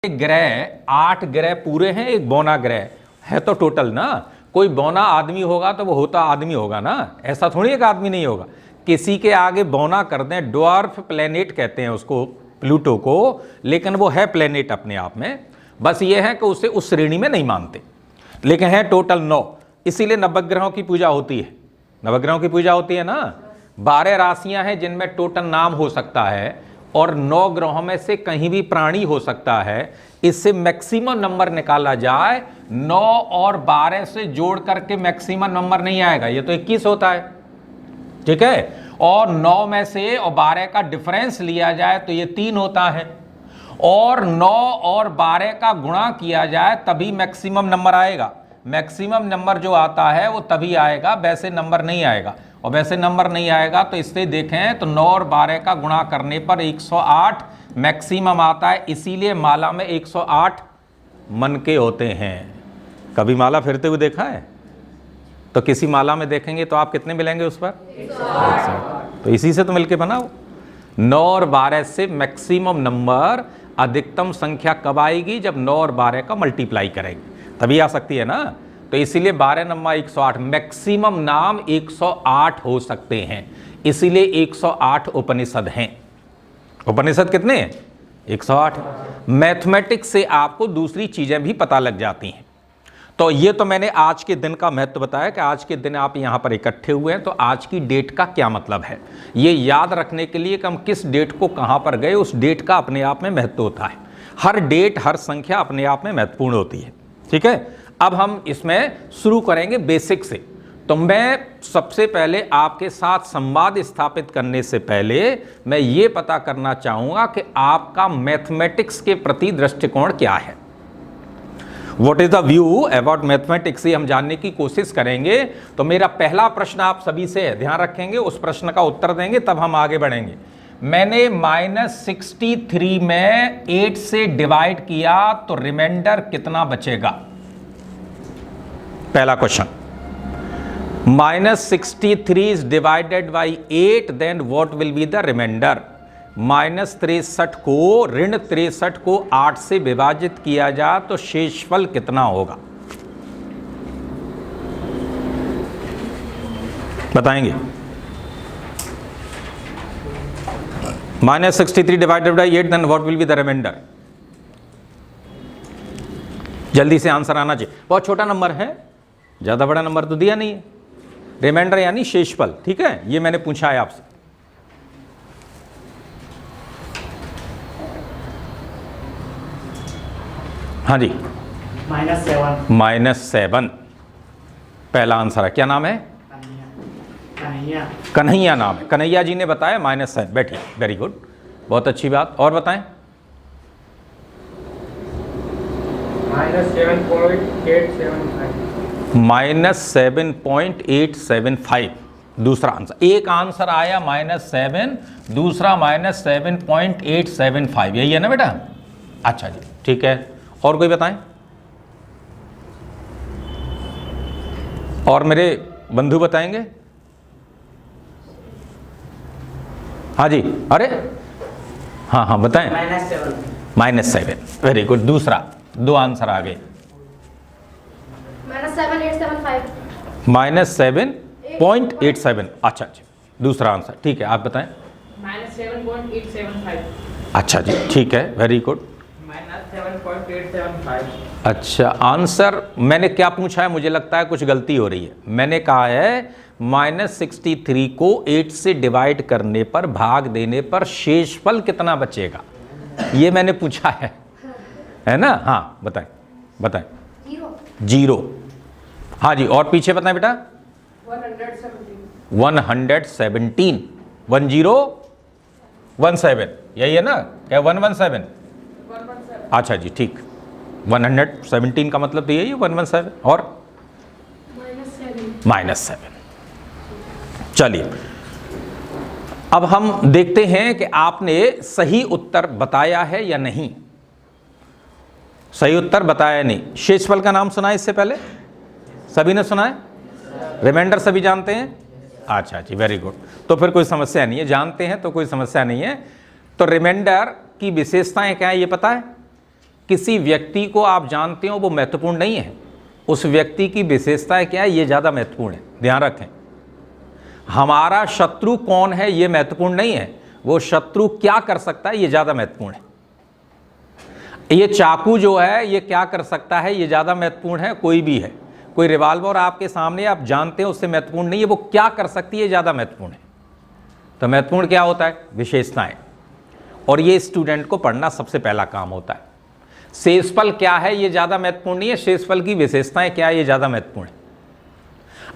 ग्रह 8 ग्रह पूरे हैं, एक बौना ग्रह है तो टोटल ना। कोई बौना आदमी होगा तो वो होता आदमी होगा ना, ऐसा थोड़ी एक आदमी नहीं होगा। किसी के आगे बौना कर दें, ड्वार्फ प्लेनेट कहते हैं उसको, प्लूटो को, लेकिन वो है प्लेनेट अपने आप में। बस ये है कि उसे उस श्रेणी में नहीं मानते, लेकिन है टोटल 9। इसीलिए नवग्रहों की पूजा होती है। नवग्रहों की पूजा होती है ना। 12 राशियां हैं जिनमें टोटल नाम हो सकता है, और 9 ग्रहों में से कहीं भी प्राणी हो सकता है। इससे मैक्सिमम नंबर निकाला जाए, 9 और 12 से जोड़ करके मैक्सिमम नंबर नहीं आएगा, ये तो 21 होता है, ठीक है। और 9 में से और 12 का डिफरेंस लिया जाए तो ये 3 होता है, और 9 और 12 का गुणा किया जाए तभी मैक्सिमम नंबर आएगा। मैक्सिमम नंबर जो आता है वो तभी आएगा, वैसे नंबर नहीं आएगा। और वैसे नंबर नहीं आएगा तो इससे देखें तो 9 और 12 का गुणा करने पर 108 मैक्सिमम आता है। इसीलिए माला में 108 मन के होते हैं। कभी माला फिरते हुए देखा है? तो किसी माला में देखेंगे तो आप कितने मिलेंगे उस पर? 108। तो इसी से तो मिलके बनाओ। 9 और 12 से मैक्सिमम नंबर, अधिकतम संख्या कब आएगी? जब 9 और 12 का मल्टीप्लाई करेंगे तभी आ सकती है ना। तो इसीलिए 12 नंबर 108, मैक्सिमम नाम 108 हो सकते हैं। इसीलिए 108 उपनिषद हैं। उपनिषद कितने हैं? 108। मैथमेटिक्स से आपको दूसरी चीजें भी पता लग जाती हैं। तो ये तो मैंने आज के दिन का महत्व बताया कि आज के दिन आप यहां पर इकट्ठे हुए हैं, तो आज की डेट का क्या मतलब है, ये याद रखने के लिए कि हम किस डेट को कहां पर गए, उस डेट का अपने आप में महत्व होता है। हर डेट, हर संख्या अपने आप में महत्वपूर्ण होती है, ठीक है। अब हम इसमें शुरू करेंगे बेसिक से। तो मैं सबसे पहले आपके साथ संवाद स्थापित करने से पहले मैं ये पता करना चाहूंगा कि आपका मैथमेटिक्स के प्रति दृष्टिकोण क्या है। What is the view about mathematics, ये हम जानने की कोशिश करेंगे। तो मेरा पहला प्रश्न आप सभी से है, ध्यान रखेंगे, उस प्रश्न का उत्तर देंगे तब हम आगे बढ़ेंगे। मैंने -63 में 8 से डिवाइड किया तो रिमाइंडर कितना बचेगा? पहला question, -63 is divided by 8, then what will be the remainder? -63 को, ऋण 63 को 8 से विभाजित किया जाए तो शेषफल कितना होगा? बताएंगे। -63 divided by 8, then what will be the remainder? जल्दी से आंसर आना चाहिए। बहुत छोटा नंबर है, ज्यादा बड़ा नंबर तो दिया नहीं है। रिमाइंडर यानी शेषफल, ठीक है, ये मैंने पूछा है आपसे। हाँ जी, -7 पहला आंसर है। क्या नाम है? कन्हैया। कन्हैया नाम है, कन्हैया जी ने बताया -7। बैठिए, वेरी गुड, बहुत अच्छी बात। और बताएं। -7.875 दूसरा आंसर। एक आंसर आया -7, दूसरा -7.875, यही है ना बेटा? अच्छा जी, ठीक है। और कोई बताएं? और मेरे बंधु बताएंगे? हाँ जी, अरे हाँ हाँ बताएं। -7, वेरी गुड। दूसरा, 2 आंसर आ गए। -7.875। अच्छा अच्छा, दूसरा आंसर, ठीक है, आप बताएं। -7.875। अच्छा जी, ठीक है, वेरी गुड। -7.875। अच्छा, आंसर मैंने क्या पूछा है, मुझे लगता है कुछ गलती हो रही है। मैंने कहा है -63 को 8 से डिवाइड करने पर, भाग देने पर शेषफल कितना बचेगा, ये मैंने पूछा है ना? हाँ बताएं, बताएं। 0। हाँ जी, और पीछे बताएं बेटा। 117, 1017, यही है ना? क्या 117? अच्छा जी, ठीक। 117 का मतलब तो यही है, 117। और -7। चलिए, अब हम देखते हैं कि आपने सही उत्तर बताया है या नहीं। सही उत्तर बताया नहीं। शेषफल का नाम सुना है इससे पहले? सभी ने सुना है? रिमाइंडर सभी जानते हैं? अच्छा जी, वेरी गुड। तो फिर कोई समस्या नहीं है, जानते हैं तो कोई समस्या नहीं है। तो रिमाइंडर की विशेषताएं क्या है ये पता है? किसी व्यक्ति को आप जानते हो वो महत्वपूर्ण नहीं है, उस व्यक्ति की विशेषताएं क्या है ये ज़्यादा महत्वपूर्ण है। ध्यान रखें, हमारा शत्रु कौन है ये महत्वपूर्ण नहीं है, वो शत्रु क्या कर सकता है ये ज़्यादा महत्वपूर्ण है। ये चाकू जो है ये क्या कर सकता है ये ज़्यादा महत्वपूर्ण है। कोई भी है, कोई रिवॉल्वर आपके सामने आप जानते हैं उससे महत्वपूर्ण नहीं है, वो क्या कर सकती है ज़्यादा महत्वपूर्ण है। तो महत्वपूर्ण क्या होता है? विशेषताएं। और ये स्टूडेंट को पढ़ना सबसे पहला काम होता है। शेषफल क्या है ये ज़्यादा महत्वपूर्ण नहीं है, शेषफल की विशेषताएं क्या है ये ज़्यादा महत्वपूर्ण है।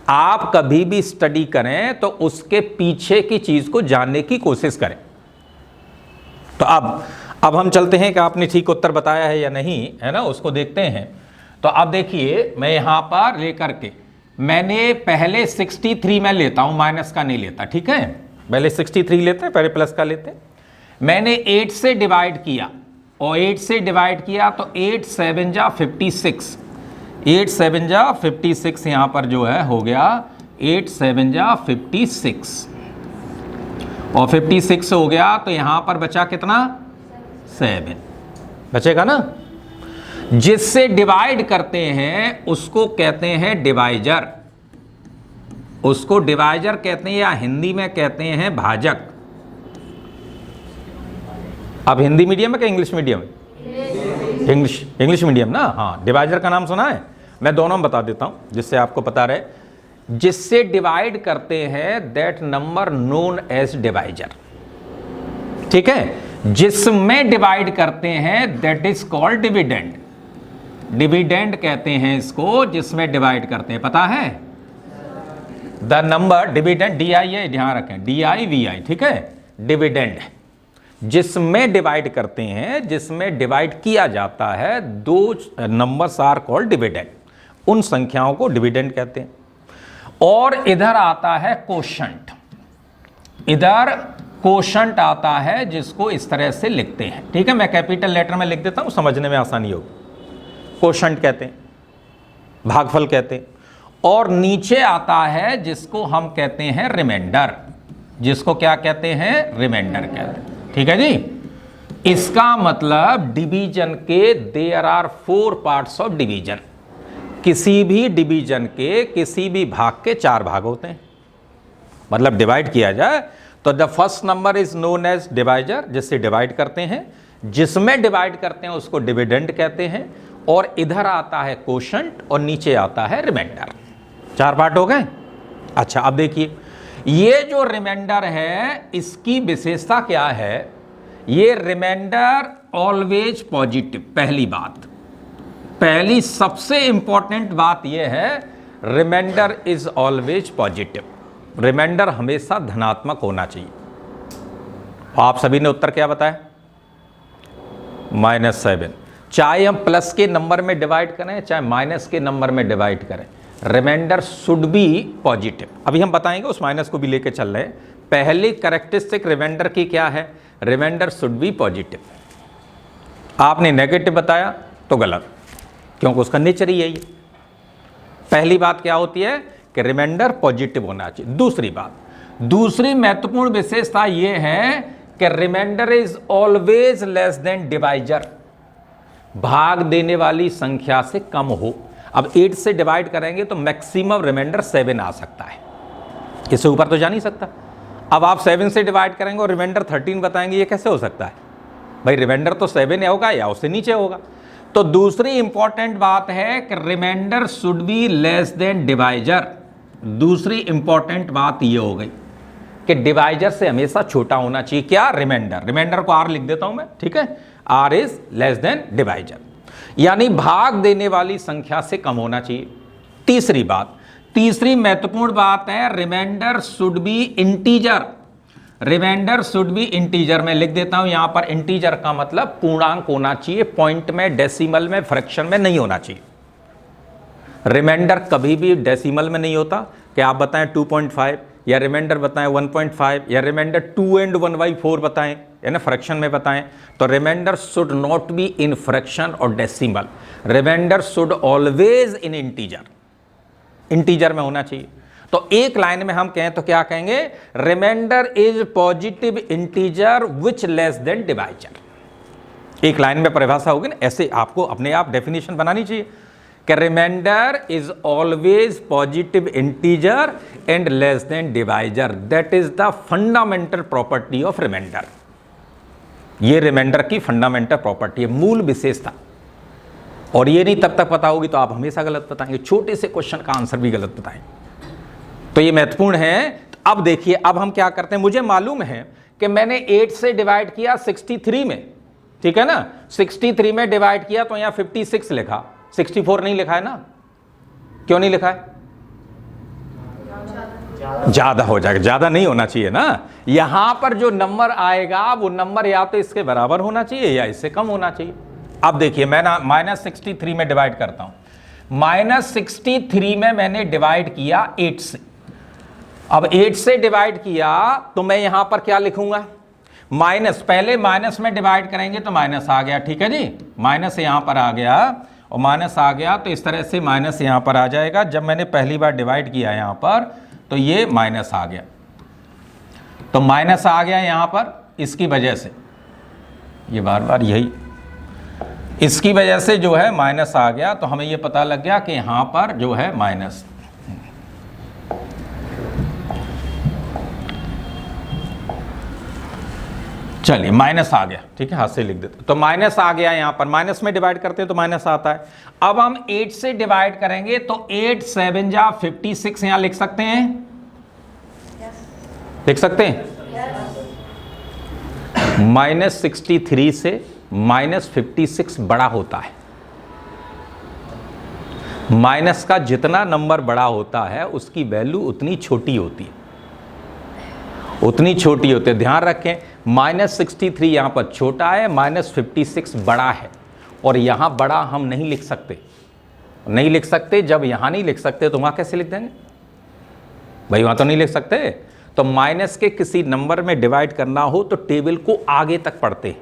आप कभी भी स्टडी करें तो उसके पीछे की चीज़ को जानने की कोशिश करें। तो अब हम चलते हैं कि आपने ठीक उत्तर बताया है या नहीं, है ना, उसको देखते हैं। तो अब देखिए, मैं यहां पर लेकर के मैंने पहले 63 में लेता हूं, माइनस का नहीं लेता, ठीक है। पहले 63 लेते हैं, पहले प्लस का लेते हैं। मैंने 8 से डिवाइड किया और 8 से डिवाइड किया तो 8 7 जा 56, 8 7 जा 56 यहां पर जो है हो गया 8 7 जा 56 और 56 हो गया तो यहां पर बचा कितना? 7 बचेगा ना। जिससे डिवाइड करते हैं उसको कहते हैं डिवाइजर, उसको डिवाइजर कहते हैं या हिंदी में कहते हैं भाजक। अब हिंदी मीडियम है क्या इंग्लिश मीडियम है? इंग्लिश मीडियम ना। हाँ, डिवाइजर का नाम सुना है? मैं दोनों में बता देता हूं जिससे आपको पता रहे। जिससे डिवाइड करते हैं that number known as divisor, ठीक है। जिसमें डिवाइड करते हैं that is called dividend, dividend कहते हैं इसको, जिसमें डिवाइड करते हैं। पता है द नंबर डिविडेंड, DI है, ध्यान रखें, DIVI, ठीक है। डिविडेंड जिसमें डिवाइड करते हैं, जिसमें डिवाइड किया जाता है, दो नंबर्स आर कॉल्ड डिविडेंड, उन संख्याओं को डिविडेंड कहते हैं। और इधर आता है कोशंट, इधर कोशंट आता है जिसको इस तरह से लिखते हैं, ठीक है। मैं कैपिटल लेटर में लिख देता हूं, समझने में आसानी होगी। कोशंट कहते हैं, भागफल कहते हैं। और नीचे आता है जिसको हम कहते हैं रिमाइंडर, जिसको क्या कहते हैं? रिमाइंडर कहते हैं, ठीक है जी। इसका मतलब डिवीजन के there are 4 parts of division, किसी भी डिवीजन के किसी भी भाग के 4 भाग होते हैं। मतलब डिवाइड किया जाए तो the first number is known as divisor, जिससे डिवाइड करते हैं, जिसमें डिवाइड करते हैं उसको डिविडेंड कहते हैं। और इधर आता है कोशंट और नीचे आता है रिमाइंडर। 4 पार्ट हो गए। अच्छा, अब देखिए, ये जो रिमाइंडर है इसकी विशेषता क्या है? ये रिमाइंडर ऑलवेज पॉजिटिव। पहली बात, पहली सबसे इंपॉर्टेंट बात यह है, remainder is always positive. Remainder हमेशा धनात्मक होना चाहिए। आप सभी ने उत्तर क्या बताया? -7। चाहे हम प्लस के नंबर में डिवाइड करें चाहे माइनस के नंबर में डिवाइड करें, रिमाइंडर शुड बी पॉजिटिव। अभी हम बताएंगे, उस माइनस को भी लेके चल रहे हैं। पहली कैरेक्टरिस्टिक रिमाइंडर की क्या है? Remainder should be positive. आपने नेगेटिव बताया तो गलत, क्योंकि उसका नेचर ही यही है। पहली बात क्या होती है कि रिमाइंडर पॉजिटिव होना चाहिए। दूसरी बात, दूसरी महत्वपूर्ण विशेषता यह है कि remainder is always less than divisor, भाग देने वाली संख्या से कम हो। अब 8 से डिवाइड करेंगे तो मैक्सिमम रिमाइंडर 7 आ सकता है, इससे ऊपर तो जा नहीं सकता। अब आप 7 से डिवाइड करेंगे और रिमाइंडर 13 बताएंगे, ये कैसे हो सकता है भाई? रिमाइंडर तो 7 होगा या उससे नीचे होगा। तो दूसरी इंपॉर्टेंट बात है कि remainder should be less than divisor. दूसरी इंपॉर्टेंट बात ये हो गई कि डिवाइजर से हमेशा छोटा होना चाहिए। क्या? रिमाइंडर। रिमाइंडर को R लिख देता हूं मैं, ठीक है। R is less than divisor, यानी भाग देने वाली संख्या से कम होना चाहिए। तीसरी बात, तीसरी महत्वपूर्ण बात है, remainder should be integer. Remainder should be integer, मैं लिख देता हूं यहां पर। इंटीजर का मतलब पूर्णांक होना चाहिए, पॉइंट में, डेसिमल में, फ्रैक्शन में नहीं होना चाहिए। रिमाइंडर कभी भी डेसिमल में नहीं होता। कि आप बताएं 2.5, या रिमाइंडर बताएं 1.5, या रिमाइंडर 2 and 1/4 बताएं, या ना फ्रैक्शन में बताएं। तो remainder should not be in fraction और decimal. Remainder should always in integer, integer में होना चाहिए। तो एक लाइन में हम कहें तो क्या कहेंगे? Remainder is positive integer which less than divisor. एक लाइन में परिभाषा होगी ना, ऐसे आपको अपने आप डेफिनेशन बनानी चाहिए कि remainder is always positive integer and less than divisor, that is the fundamental property of remainder. ये रिमाइंडर की फंडामेंटल प्रॉपर्टी है, मूल विशेषता। और ये नहीं तब तक पता होगी तो आप हमेशा गलत बताएंगे, छोटे से क्वेश्चन का आंसर भी गलत बताएंगे, तो ये महत्वपूर्ण है। अब देखिए, अब हम क्या करते हैं, मुझे मालूम है कि मैंने 8 से डिवाइड किया 63 में, ठीक है ना, 63 में डिवाइड किया तो यहां 56 लिखा, 64 नहीं लिखा है ना, क्यों नहीं लिखा है? ज्यादा हो जाएगा, ज्यादा नहीं होना चाहिए ना। यहां पर जो नंबर आएगा वो नंबर या तो इसके बराबर होना चाहिए या इससे कम होना चाहिए। अब देखिए, मैं ना -63 में डिवाइड करता हूं। -63 में मैंने डिवाइड किया 8 से। अब 8 से डिवाइड किया तो मैं यहां पर क्या लिखूंगा, माइनस, पहले माइनस में डिवाइड करेंगे तो माइनस आ गया, ठीक है जी, माइनस यहां पर आ गया और माइनस आ गया, तो इस तरह से माइनस यहां पर आ जाएगा। जब मैंने पहली बार डिवाइड किया यहां पर तो ये माइनस आ गया, तो माइनस आ गया यहां पर, इसकी वजह से, ये बार बार यही, इसकी वजह से जो है माइनस आ गया, तो हमें ये पता लग गया कि यहां पर जो है माइनस। चलिए, माइनस आ गया, ठीक है, हाथ से लिख देते, तो माइनस आ गया यहां पर, माइनस में डिवाइड करते हैं तो माइनस आता है। अब हम 8 से डिवाइड करेंगे तो 8 7 जा 56 यहां लिख सकते हैं, लिख सकते हैं। -63 से -56 बड़ा होता है। माइनस का जितना नंबर बड़ा होता है उसकी वैल्यू उतनी छोटी होती है, उतनी छोटी होती है, ध्यान रखें। -63 यहां पर छोटा है, -56 बड़ा है, और यहां बड़ा हम नहीं लिख सकते, नहीं लिख सकते। जब यहां नहीं लिख सकते तो वहां कैसे लिख देंगे भाई, वहां तो नहीं लिख सकते। तो माइनस के किसी नंबर में डिवाइड करना हो तो टेबल को आगे तक पढ़ते,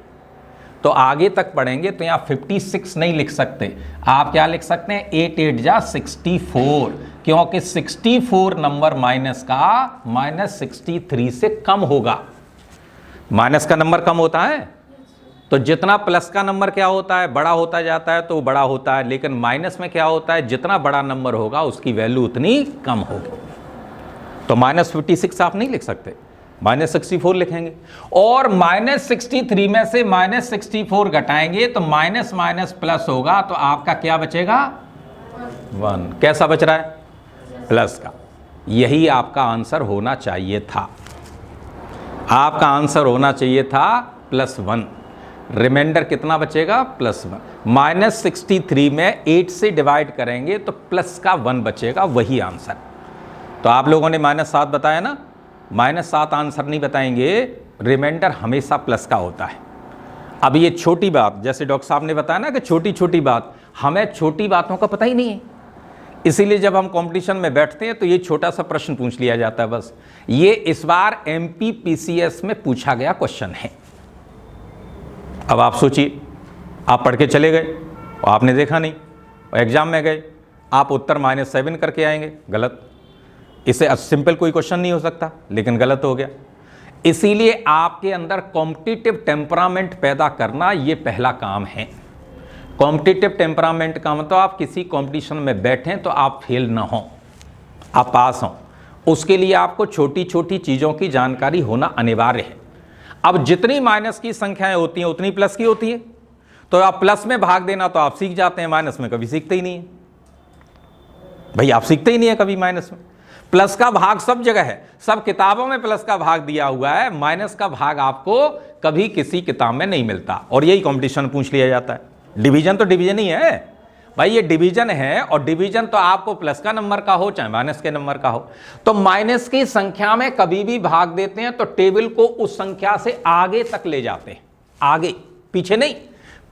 तो आगे तक पढ़ेंगे तो यहां 56 नहीं लिख सकते, आप क्या लिख सकते हैं, 8 8 जा 64, क्योंकि 64 नंबर माइनस का -63 से कम होगा। माइनस का नंबर कम होता है, तो जितना प्लस का नंबर क्या होता है, बड़ा होता जाता है तो बड़ा होता है, लेकिन माइनस में क्या होता है, जितना बड़ा नंबर होगा उसकी वैल्यू उतनी कम होगी। तो -56 आप नहीं लिख सकते, -64 लिखेंगे। और -63 में से -64 घटाएंगे तो माइनस माइनस प्लस होगा, तो आपका क्या बचेगा, 1। कैसा बच रहा है, प्लस का। यही आपका आंसर होना चाहिए था, आपका आंसर होना चाहिए था +1। रिमाइंडर कितना बचेगा, +1। -63 में 8 से डिवाइड करेंगे तो प्लस का 1 बचेगा, वही आंसर। तो आप लोगों ने -7 बताया ना, -7 आंसर नहीं बताएंगे, रिमाइंडर हमेशा प्लस का होता है। अब ये छोटी बात, जैसे डॉक्टर साहब ने बताया ना कि छोटी छोटी बात, हमें छोटी बातों का पता ही नहीं है, इसीलिए जब हम कंपटीशन में बैठते हैं तो ये छोटा सा प्रश्न पूछ लिया जाता है बस। ये इस बार MPPCS में पूछा गया क्वेश्चन है। अब आप सोचिए, आप पढ़ के चले गए और आपने देखा नहीं, और एग्जाम में गए, आप उत्तर -7 करके आएंगे, गलत। इससे सिंपल कोई क्वेश्चन नहीं हो सकता, लेकिन गलत हो गया। इसीलिए आपके अंदर कॉम्पिटिटिव टेम्परामेंट पैदा करना ये पहला काम है। कॉम्पिटिटिव टेम्परामेंट का मतलब आप किसी कंपटीशन में बैठें तो आप फेल ना हो, आप पास हों। उसके लिए आपको छोटी छोटी चीज़ों की जानकारी होना अनिवार्य है। अब जितनी माइनस की संख्याएं होती हैं उतनी प्लस की होती है, तो आप प्लस में भाग देना तो आप सीख जाते हैं, माइनस में कभी सीखते ही नहीं है भाई, आप सीखते ही नहीं है कभी माइनस में। प्लस का भाग सब जगह है, सब किताबों में प्लस का भाग दिया हुआ है, माइनस का भाग आपको कभी किसी किताब में नहीं मिलता, और यही कंपटीशन पूछ लिया जाता है। डिवीजन तो डिवीजन ही है भाई, ये डिवीजन है, और डिवीजन तो आपको प्लस का नंबर का हो चाहे माइनस के नंबर का हो। तो माइनस की संख्या में कभी भी भाग देते हैं तो टेबल को उस संख्या से आगे तक ले जाते हैं, आगे पीछे नहीं,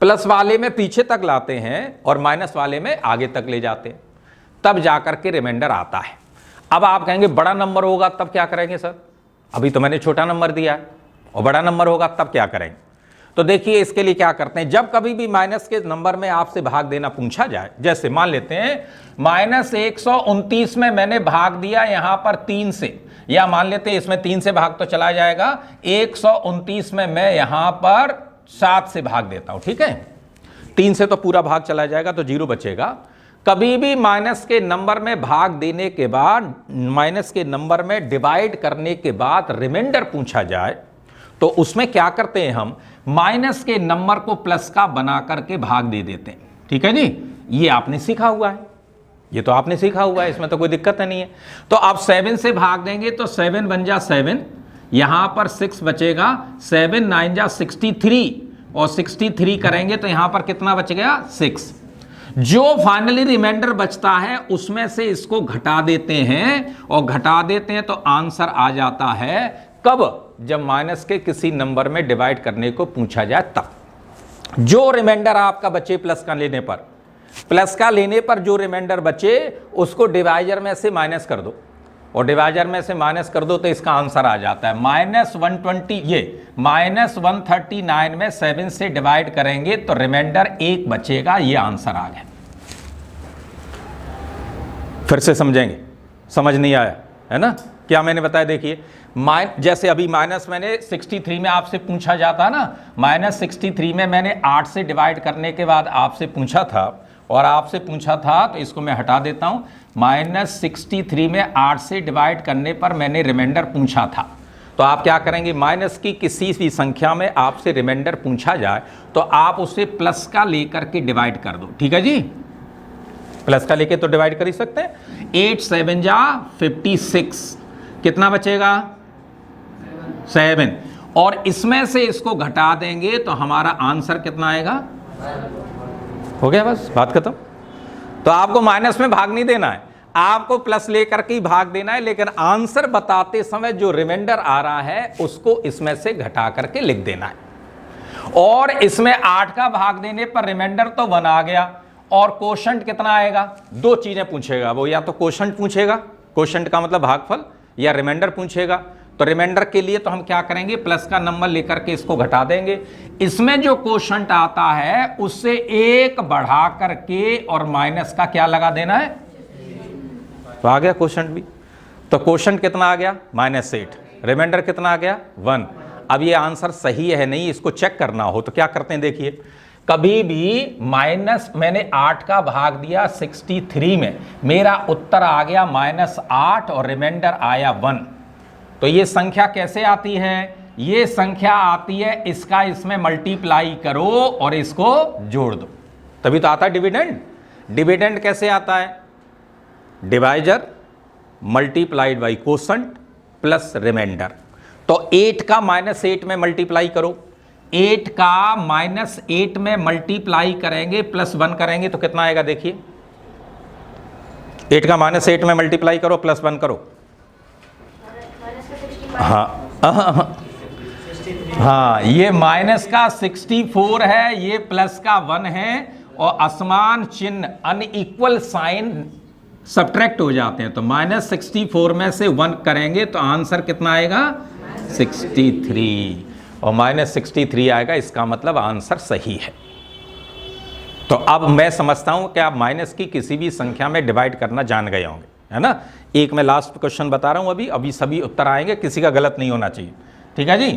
प्लस वाले में पीछे तक लाते हैं और माइनस वाले में आगे तक ले जाते हैं, तब जाकर के रिमाइंडर आता है। अब आप कहेंगे बड़ा नंबर होगा तब क्या करेंगे सर, अभी तो मैंने छोटा नंबर दिया है, और बड़ा नंबर होगा तब क्या करेंगे। तो देखिए, इसके लिए क्या करते हैं, जब कभी भी माइनस के नंबर में आपसे भाग देना पूछा जाए, जैसे मान लेते हैं -129 में मैंने भाग दिया यहां पर 3 से, या मान लेते हैं इसमें 3 से भाग तो चला जाएगा, 129 में मैं यहां पर 7 से भाग देता हूं, ठीक है। 3 से तो पूरा भाग चला जाएगा तो 0 बचेगा। कभी भी माइनस के नंबर में भाग देने के बाद, माइनस के नंबर में डिवाइड करने के बाद रिमाइंडर पूछा जाए तो उसमें क्या करते हैं हम, माइनस के नंबर को प्लस का बना करके भाग दे देते हैं, ठीक है जी। ये आपने सीखा हुआ है, ये तो आपने सीखा हुआ है, इसमें तो कोई दिक्कत नहीं है। तो आप 7 से भाग देंगे तो 7 बन जा 7, यहां पर 6 बचेगा, 7 9 जा 63 और 63 करेंगे तो यहां पर कितना बच गया 6। जो फाइनली रिमाइंडर बचता है उसमें से इसको घटा देते हैं और घटा देते हैं तो आंसर आ जाता है कब, जब माइनस के किसी नंबर में डिवाइड करने को पूछा जाए तब। जो रिमाइंडर आपका बचे प्लस का लेने पर, प्लस का लेने पर जो रिमाइंडर बचे उसको डिवाइजर में से माइनस कर दो और डिवाइजर में से माइनस कर दो तो इसका आंसर आ जाता है -120। ये -139 में 7 से डिवाइड करेंगे तो रिमाइंडर 1 बचेगा, ये आंसर आ गया। फिर से समझेंगे, समझ नहीं आया है ना क्या मैंने बताया, देखिए जैसे अभी माइनस मैंने 63 में आपसे पूछा जाता ना, -63 में मैंने 8 से डिवाइड करने के बाद आपसे पूछा था और आपसे पूछा था तो इसको मैं हटा देता हूं। -63 में 8 से डिवाइड करने पर मैंने रिमाइंडर पूछा था, तो आप क्या करेंगे, माइनस की किसी भी संख्या में आपसे रिमाइंडर पूछा जाए तो आप उसे प्लस का लेकर के डिवाइड कर दो, ठीक है जी। प्लस का लेके तो डिवाइड कर ही सकते हैं। 8 7 जा 56, कितना बचेगा 7, और इसमें से इसको घटा देंगे तो हमारा आंसर कितना आएगा, हो गया, बस बात खत्म। तो आपको माइनस में भाग नहीं देना है, आपको प्लस लेकर के ही भाग देना है, लेकिन आंसर बताते समय जो रिमाइंडर आ रहा है उसको इसमें से घटा करके लिख देना है। और इसमें 8 का भाग देने पर रिमाइंडर तो 1 आ गया और कोशंट कितना आएगा, 2 चीजें पूछेगा वो, या तो कोशंट पूछेगा, कोशंट का मतलब भागफल, या रिमाइंडर पूछेगा। तो रिमाइंडर के लिए तो हम क्या करेंगे, प्लस का नंबर लेकर के इसको घटा देंगे। इसमें जो कोशंट आता है उससे 1 बढ़ा करके और माइनस का क्या लगा देना है, तो आ गया कोशंट भी। तो कोशंट कितना आ गया -8, रिमाइंडर कितना आ गया 1। अब ये आंसर सही है नहीं, इसको चेक करना हो तो क्या करते हैं, देखिए कभी भी माइनस मैंने 8 का भाग दिया 63 में, मेरा उत्तर आ गया -8 और रिमाइंडर आया 1। तो ये संख्या कैसे आती है, ये संख्या आती है इसका इसमें मल्टीप्लाई करो और इसको जोड़ दो, तभी तो आता है डिविडेंड। डिविडेंड कैसे आता है, divisor multiplied by quotient plus remainder. तो 8 का -8 में मल्टीप्लाई करो, 8 का -8 में मल्टीप्लाई करेंगे प्लस 1 करेंगे तो कितना आएगा, देखिए 8 का -8 में मल्टीप्लाई करो प्लस 1 करो, हाँ ये माइनस का 64 है, ये प्लस का 1 है, और असमान चिन्ह अनइक्वल साइन सब्ट्रैक्ट हो जाते हैं। तो -64 में से 1 करेंगे तो आंसर कितना आएगा 63, और -63 आएगा, इसका मतलब आंसर सही है। तो अब मैं समझता हूं कि आप माइनस की किसी भी संख्या में डिवाइड करना जान गए होंगे, है ना। एक मैं लास्ट क्वेश्चन बता रहा हूं, अभी सभी उत्तर आएंगे, किसी का गलत नहीं होना चाहिए, ठीक है जी,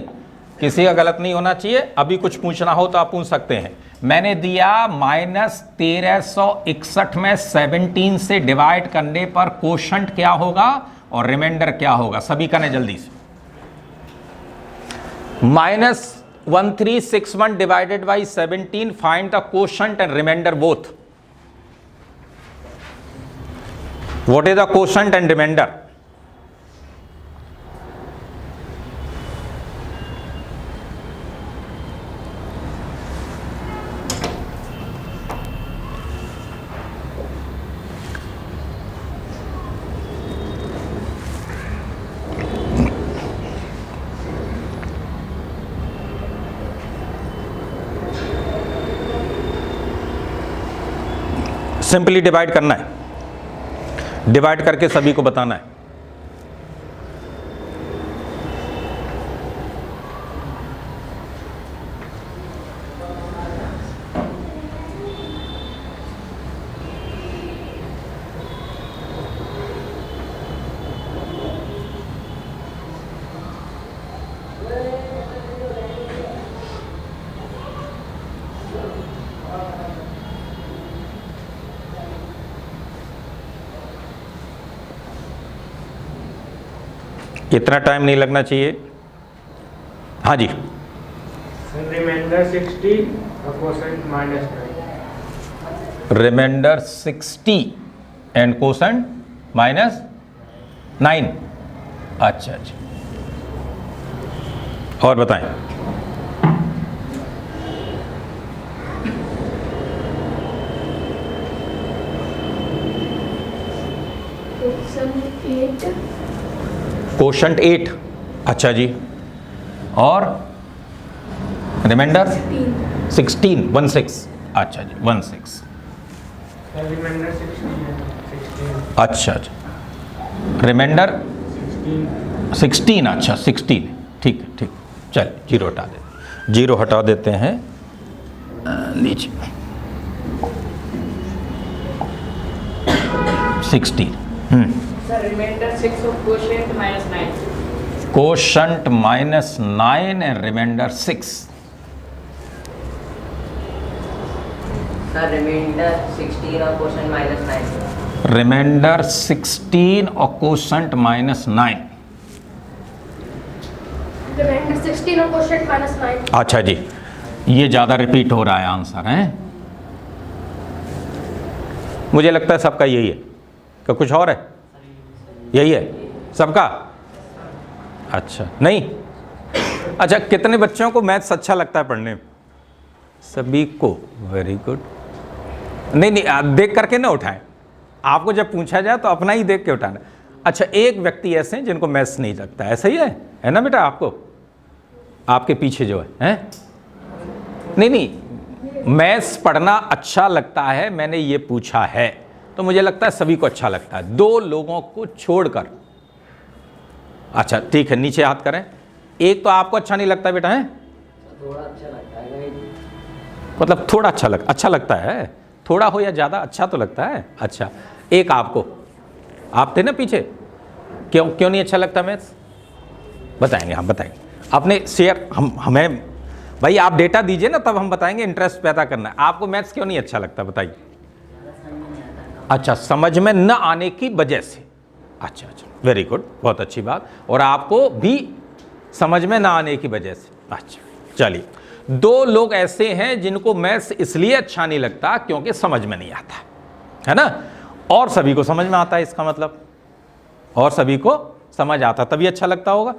किसी का गलत नहीं होना चाहिए। अभी कुछ पूछना हो तो आप पूछ सकते हैं। मैंने दिया -1361 में 17 से डिवाइड करने पर कोशंट क्या होगा और रिमाइंडर क्या होगा, सभी करने जल्दी से। -1361 divided by 17, find the quotient and remainder both. What is the quotient and remainder? Simply divide करना है, डिवाइड करके सभी को बताना है। इतना टाइम नहीं लगना चाहिए। हाँ जी। रिमाइंडर 60 और कोसेंट -9। Reminder 60 and quotient -9। अच्छा अच्छा, और बताएं। कोशंट 8। अच्छा जी, और रिमाइंडर 16। अच्छा जी, 16। रिमाइंडर 16। अच्छा अच्छा, रिमाइंडर 16। अच्छा 16, ठीक है ठीक। चल जीरो हटा दे, जीरो हटा देते हैं नीचे। 16। सर रिमाइंडर 6 और quotient -9। Quotient -9 and remainder 6। Sir remainder 16 और कोशेंट -9। रिमाइंडर 16 और कोशंट -9। रिमाइंडर 16 और कोशेंट -9। अच्छा जी, ये ज़्यादा रिपीट हो रहा है आंसर है। मुझे लगता है सबका यही है, क्या कुछ और है? यही है सबका? अच्छा नहीं, अच्छा कितने बच्चों को मैथ्स अच्छा लगता है पढ़ने में? सभी को, वेरी गुड। नहीं नहीं, देख करके ना उठाएं, आपको जब पूछा जाए तो अपना ही देख के उठाना। अच्छा, एक व्यक्ति ऐसे हैं जिनको मैथ्स नहीं लगता, ऐसा ही है ना बेटा? आपको आपके पीछे जो है? नहीं नहीं, मैथ्स पढ़ना अच्छा लगता है, मैंने ये पूछा है, तो मुझे लगता है सभी को अच्छा लगता है, दो लोगों को छोड़कर। अच्छा ठीक है, नीचे हाथ करें। एक तो आपको अच्छा नहीं लगता बेटा, है? थोड़ा अच्छा लगता है, मतलब थोड़ा अच्छा लगता है, थोड़ा हो या ज़्यादा अच्छा तो लगता है। अच्छा, एक आपको, आप थे ना पीछे, क्यों नहीं अच्छा लगता मैथ्स? बताएंगे, हम बताएंगे। आपने शेयर हमें भाई आप डेटा दीजिए ना, तब हम बताएंगे, इंटरेस्ट पैदा करना है। आपको मैथ्स क्यों नहीं अच्छा लगता बताइए? अच्छा, समझ में न आने की वजह से। अच्छा अच्छा, वेरी गुड, बहुत अच्छी बात। और आपको भी समझ में ना आने की वजह से। अच्छा चलिए, दो लोग ऐसे हैं जिनको मैथ्स इसलिए अच्छा नहीं लगता क्योंकि समझ में नहीं आता, है ना? और सभी को समझ में आता है, इसका मतलब और सभी को समझ आता तभी अच्छा लगता होगा।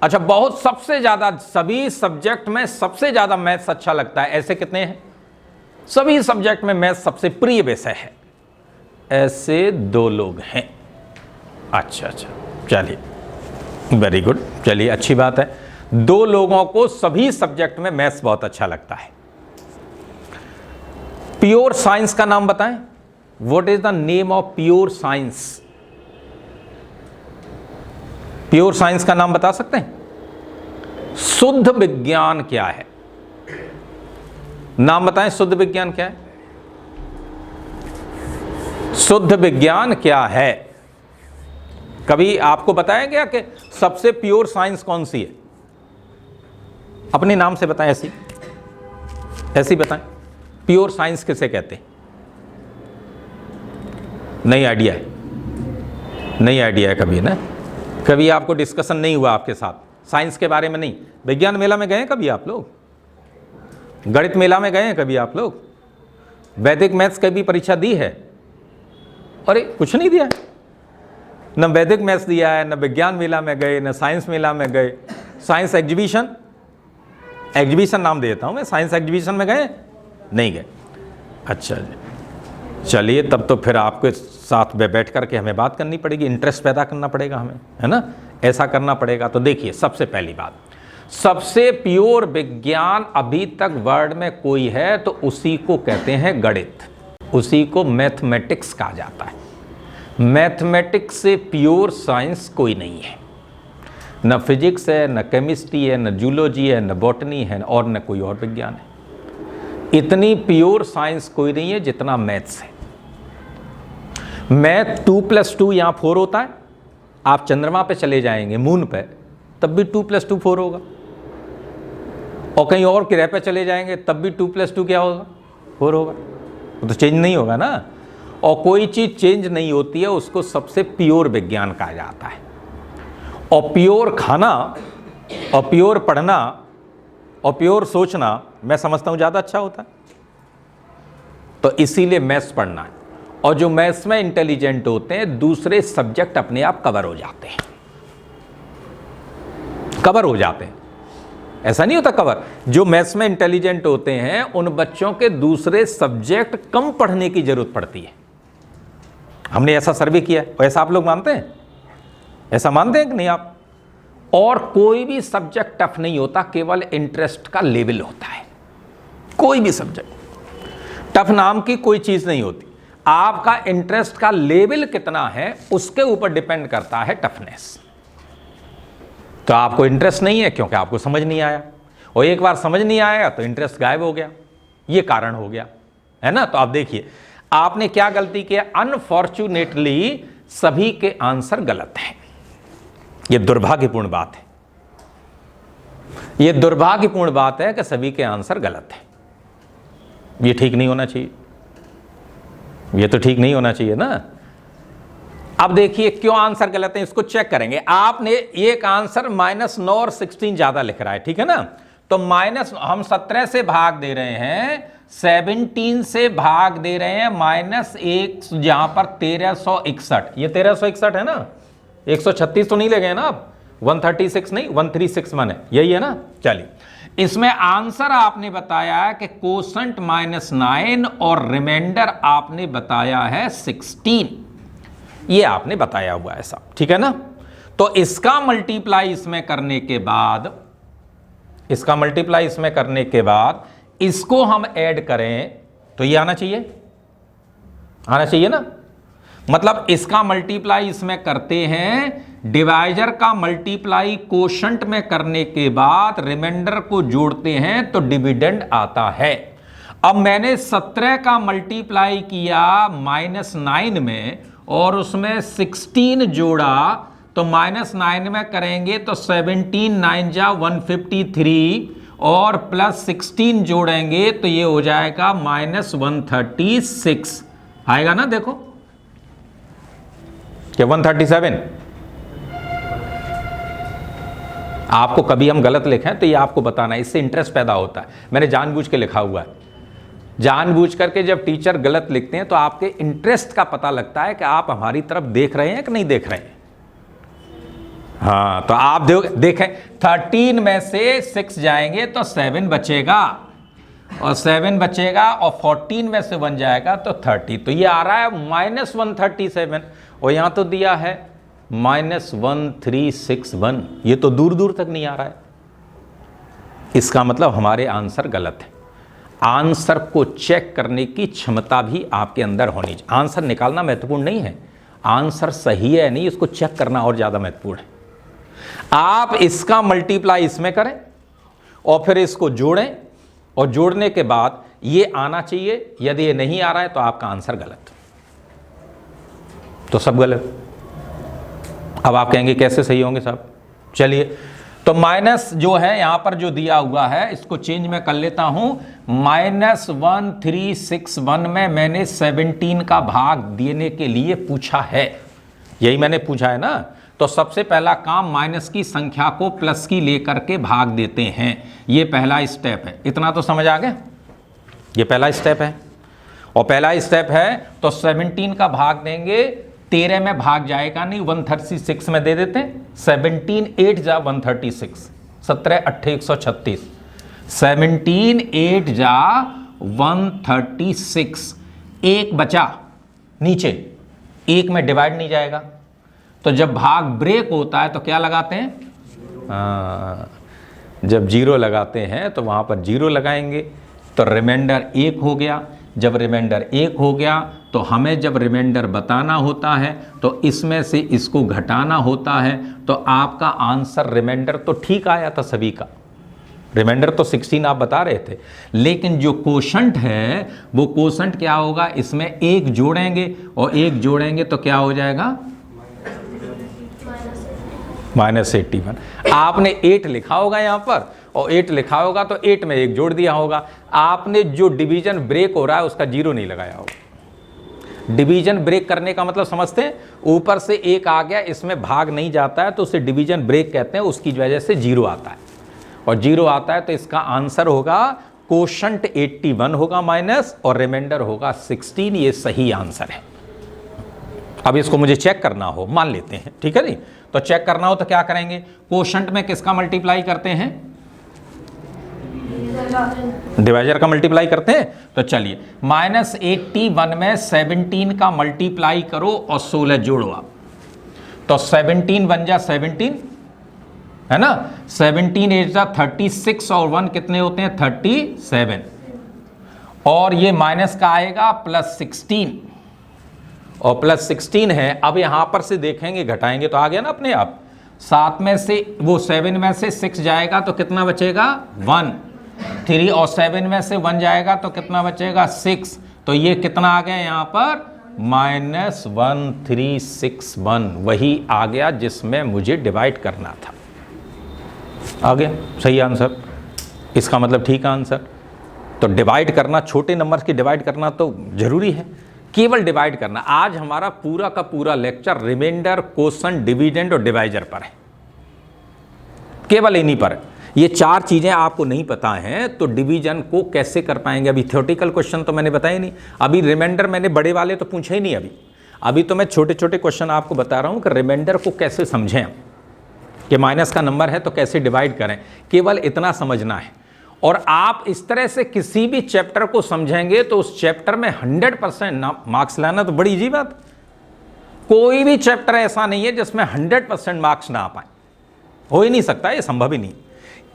अच्छा, बहुत सबसे ज़्यादा सभी सब्जेक्ट में सबसे ज़्यादा मैथ्स अच्छा लगता है, ऐसे कितने हैं? सभी सब्जेक्ट में मैथ्स सबसे प्रिय विषय है, ऐसे दो लोग हैं। अच्छा अच्छा, चलिए वेरी गुड, चलिए अच्छी बात है। दो लोगों को सभी सब्जेक्ट में मैथ्स बहुत अच्छा लगता है। प्योर साइंस का नाम बताएं। What is the name of pure science? Pure science का नाम बता सकते हैं? शुद्ध विज्ञान क्या है? नाम बताएं, शुद्ध विज्ञान क्या है? शुद्ध विज्ञान क्या है? कभी आपको बताया गया कि सबसे प्योर साइंस कौन सी है? अपने नाम से बताएं, ऐसी बताएं। प्योर साइंस किसे कहते हैं? नहीं आइडिया है? नहीं आइडिया है कभी ना? कभी आपको डिस्कशन नहीं हुआ आपके साथ साइंस के बारे में? नहीं। विज्ञान मेला में गए हैं कभी आप लोग? गणित मेला में गए हैं कभी आप लोग? वैदिक मैथ्स कभी परीक्षा दी है? अरे कुछ नहीं दिया, न वैदिक मैथ्स दिया है, न विज्ञान मेला में गए, न साइंस मेला में गए। साइंस एग्जीबिशन नाम देता हूं मैं, साइंस एग्जीबिशन में गए? नहीं गए। अच्छा जी, चलिए तब तो फिर आपके साथ बैठ करके हमें बात करनी पड़ेगी, इंटरेस्ट पैदा करना पड़ेगा हमें, है ना? ऐसा करना पड़ेगा। तो देखिए, सबसे पहली बात, सबसे प्योर विज्ञान अभी तक वर्ल्ड में कोई है तो उसी को कहते हैं गणित, उसी को मैथमेटिक्स कहा जाता है। मैथमेटिक्स से प्योर साइंस कोई नहीं है, न फिजिक्स है, न केमिस्ट्री है, न जूलॉजी है, न बॉटनी है, और न कोई और विज्ञान है। इतनी प्योर साइंस कोई नहीं है जितना मैथ्स है। मैथ 2+2 यहाँ 4 होता है। आप चंद्रमा पे चले जाएंगे, मून पे, तब भी 2+2 4 होगा। और कहीं और ग्रह पे चले जाएंगे तब भी 2+2 क्या होगा? 4 होगा। वो तो चेंज नहीं होगा ना। और कोई चीज़ चेंज नहीं होती है, उसको सबसे प्योर विज्ञान कहा जाता है। और प्योर खाना और प्योर पढ़ना और प्योर सोचना मैं समझता हूं ज़्यादा अच्छा होता है। तो इसीलिए मैथ्स पढ़ना है। और जो मैथ्स में इंटेलिजेंट होते हैं दूसरे सब्जेक्ट अपने आप कवर हो जाते हैं, कवर हो जाते हैं। ऐसा नहीं होता कवर, जो मैथ्स में इंटेलिजेंट होते हैं उन बच्चों के दूसरे सब्जेक्ट कम पढ़ने की जरूरत पड़ती है। हमने ऐसा सर्वे किया है, और ऐसा आप लोग मानते हैं? ऐसा मानते हैं कि नहीं आप? और कोई भी सब्जेक्ट टफ नहीं होता, केवल इंटरेस्ट का लेवल होता है। कोई भी सब्जेक्ट टफ नाम की कोई चीज नहीं होती। आपका इंटरेस्ट का लेवल कितना है उसके ऊपर डिपेंड करता है टफनेस। तो आपको इंटरेस्ट नहीं है क्योंकि आपको समझ नहीं आया, और एक बार समझ नहीं आया तो इंटरेस्ट गायब हो गया, ये कारण हो गया, है ना। तो आप देखिए आपने क्या गलती किया। अनफॉर्चुनेटली सभी के आंसर गलत हैं। यह दुर्भाग्यपूर्ण बात है, यह दुर्भाग्यपूर्ण बात है कि सभी के आंसर गलत हैं। यह ठीक नहीं होना चाहिए, यह तो ठीक नहीं होना चाहिए ना। अब देखिए क्यों आंसर गलत है, इसको चेक करेंगे। आपने एक आंसर -9 और 16 ज्यादा लिख रहा है, ठीक है ना। तो माइनस हम 17 से भाग दे रहे हैं, 17 से भाग दे रहे हैं, -1 जहां पर 1361, ये 1361 है ना। 136 तो नहीं ले गए ना आप, 136 नहीं 1361 है, यही है ना। चलिए इसमें आंसर आपने बताया है कि कोसेंट -9 और रिमाइंडर आपने बताया है 16, ये आपने बताया हुआ है साहब, ठीक है ना। तो इसका मल्टीप्लाई इसमें करने के बाद, इसका मल्टीप्लाई इसमें करने के बाद इसको हम ऐड करें तो ये आना चाहिए, आना चाहिए ना। मतलब इसका मल्टीप्लाई इसमें करते हैं, डिवाइजर का मल्टीप्लाई कोशंट में करने के बाद रिमाइंडर को जोड़ते हैं तो डिविडेंड आता है। अब मैंने 17 का मल्टीप्लाई किया -9 में और उसमें 16 जोड़ा, तो -9 में करेंगे तो 17 9 जा 153 और +16 जोड़ेंगे तो ये हो जाएगा -136 आएगा ना। देखो क्या 137, आपको कभी हम गलत लिखें तो ये आपको बताना है, इससे इंटरेस्ट पैदा होता है। मैंने जानबूझ के लिखा हुआ है, जानबूझ करके जब टीचर गलत लिखते हैं तो आपके इंटरेस्ट का पता लगता है कि आप हमारी तरफ देख रहे हैं कि नहीं देख रहे हैं। हाँ तो आप देखें 13 में से 6 जाएंगे तो 7 बचेगा, और 7 बचेगा और 14 में से 1 जाएगा तो 30, तो ये आ रहा है -137, और यहां तो दिया है -1361, ये तो दूर दूर तक नहीं आ रहा है। इसका मतलब हमारे आंसर गलत है। आंसर को चेक करने की क्षमता भी आपके अंदर होनी चाहिए। आंसर निकालना महत्वपूर्ण नहीं है, आंसर सही है नहीं इसको चेक करना और ज्यादा महत्वपूर्ण है। आप इसका मल्टीप्लाई इसमें करें और फिर इसको जोड़ें, और जोड़ने के बाद ये आना चाहिए। यदि ये नहीं आ रहा है तो आपका आंसर गलत, तो सब गलत। अब आप कहेंगे कैसे सही होंगे साहब? चलिए तो माइनस जो है यहां पर जो दिया हुआ है इसको चेंज मैं कर लेता हूं। -1361 में मैंने 17 का भाग देने के लिए पूछा है, यही मैंने पूछा है ना। तो सबसे पहला काम माइनस की संख्या को प्लस की लेकर के भाग देते हैं, ये पहला स्टेप है। इतना तो समझ आ गया, ये पहला स्टेप है। और पहला स्टेप है तो 17 का भाग देंगे, 13 में भाग जाएगा नहीं, 136 में दे देते हैं। 17 8 जा 136, 17 8 136, 17 8 जा 136, एक बचा नीचे, एक में डिवाइड नहीं जाएगा। तो जब भाग ब्रेक होता है तो क्या लगाते हैं? जब 0 लगाते हैं तो वहां पर 0 लगाएंगे, तो रिमाइंडर 1 हो गया। जब रिमाइंडर 1 हो गया तो हमें जब रिमाइंडर बताना होता है तो इसमें से इसको घटाना होता है। तो आपका आंसर रिमाइंडर तो ठीक आया था सभी का, रिमाइंडर तो 16 आप बता रहे थे, लेकिन जो कोशंट है वो कोशंट क्या होगा? इसमें 1 जोड़ेंगे और 1 जोड़ेंगे तो क्या हो जाएगा? -81। आपने 8 लिखा होगा यहां पर, और 8 लिखा होगा तो 8 में 1 जोड़ दिया होगा। आपने जो डिवीजन ब्रेक हो रहा है उसका 0 नहीं लगाया होगा। डिवीजन ब्रेक करने का मतलब समझते हैं, ऊपर से एक आ गया, इसमें भाग नहीं जाता है तो उसे डिवीजन ब्रेक कहते हैं, उसकी वजह से 0 आता है, और 0 आता है तो इसका आंसर होगा कोशंट 81 होगा माइनस, और रिमाइंडर होगा 16। ये सही आंसर है। अब इसको मुझे चेक करना हो, मान लेते हैं, ठीक है जी, तो चेक करना हो तो क्या करेंगे, कोशंट में किसका मल्टीप्लाई करते हैं, डिवाइजर का मल्टीप्लाई करते हैं। तो चलिए -81 में 17 का मल्टीप्लाई करो और 16 जोड़ो आप, तो 17 बन जा 17, है ना, 17 एट जा 36 और 1 कितने होते हैं 37, और ये माइनस का आएगा +16, और +16 है। अब यहां पर से देखेंगे घटाएंगे तो आ गया ना अपने आप, 7 में से वो 7 में से 6 जाएगा तो कितना बचेगा 1, 3 और 7 में से 1 जाएगा तो कितना बचेगा 6, तो ये कितना आ गया यहाँ पर -1361, वही आ गया जिसमें मुझे डिवाइड करना था, आ गया सही आंसर। इसका मतलब ठीक आंसर। तो डिवाइड करना, छोटे नंबर की डिवाइड करना तो जरूरी है, केवल डिवाइड करना। आज हमारा पूरा का पूरा लेक्चर रिमाइंडर, कोशंट, डिविडेंड और डिवाइजर पर है, केवल इन्हीं पर है। ये 4 चीजें आपको नहीं पता हैं तो डिवीजन को कैसे कर पाएंगे। अभी थ्योरेटिकल क्वेश्चन तो मैंने बताया नहीं, अभी रिमाइंडर मैंने बड़े वाले तो पूछे ही नहीं, अभी तो मैं छोटे छोटे क्वेश्चन आपको बता रहा हूं कि रिमाइंडर को कैसे समझें हम, कि माइनस का नंबर है तो कैसे डिवाइड करें, केवल इतना समझना है। और आप इस तरह से किसी भी चैप्टर को समझेंगे तो उस चैप्टर में 100% मार्क्स लाना तो बड़ी इजी बात। कोई भी चैप्टर ऐसा नहीं है जिसमें 100% मार्क्स ना आ पाए, हो ही नहीं सकता, ये संभव ही नहीं।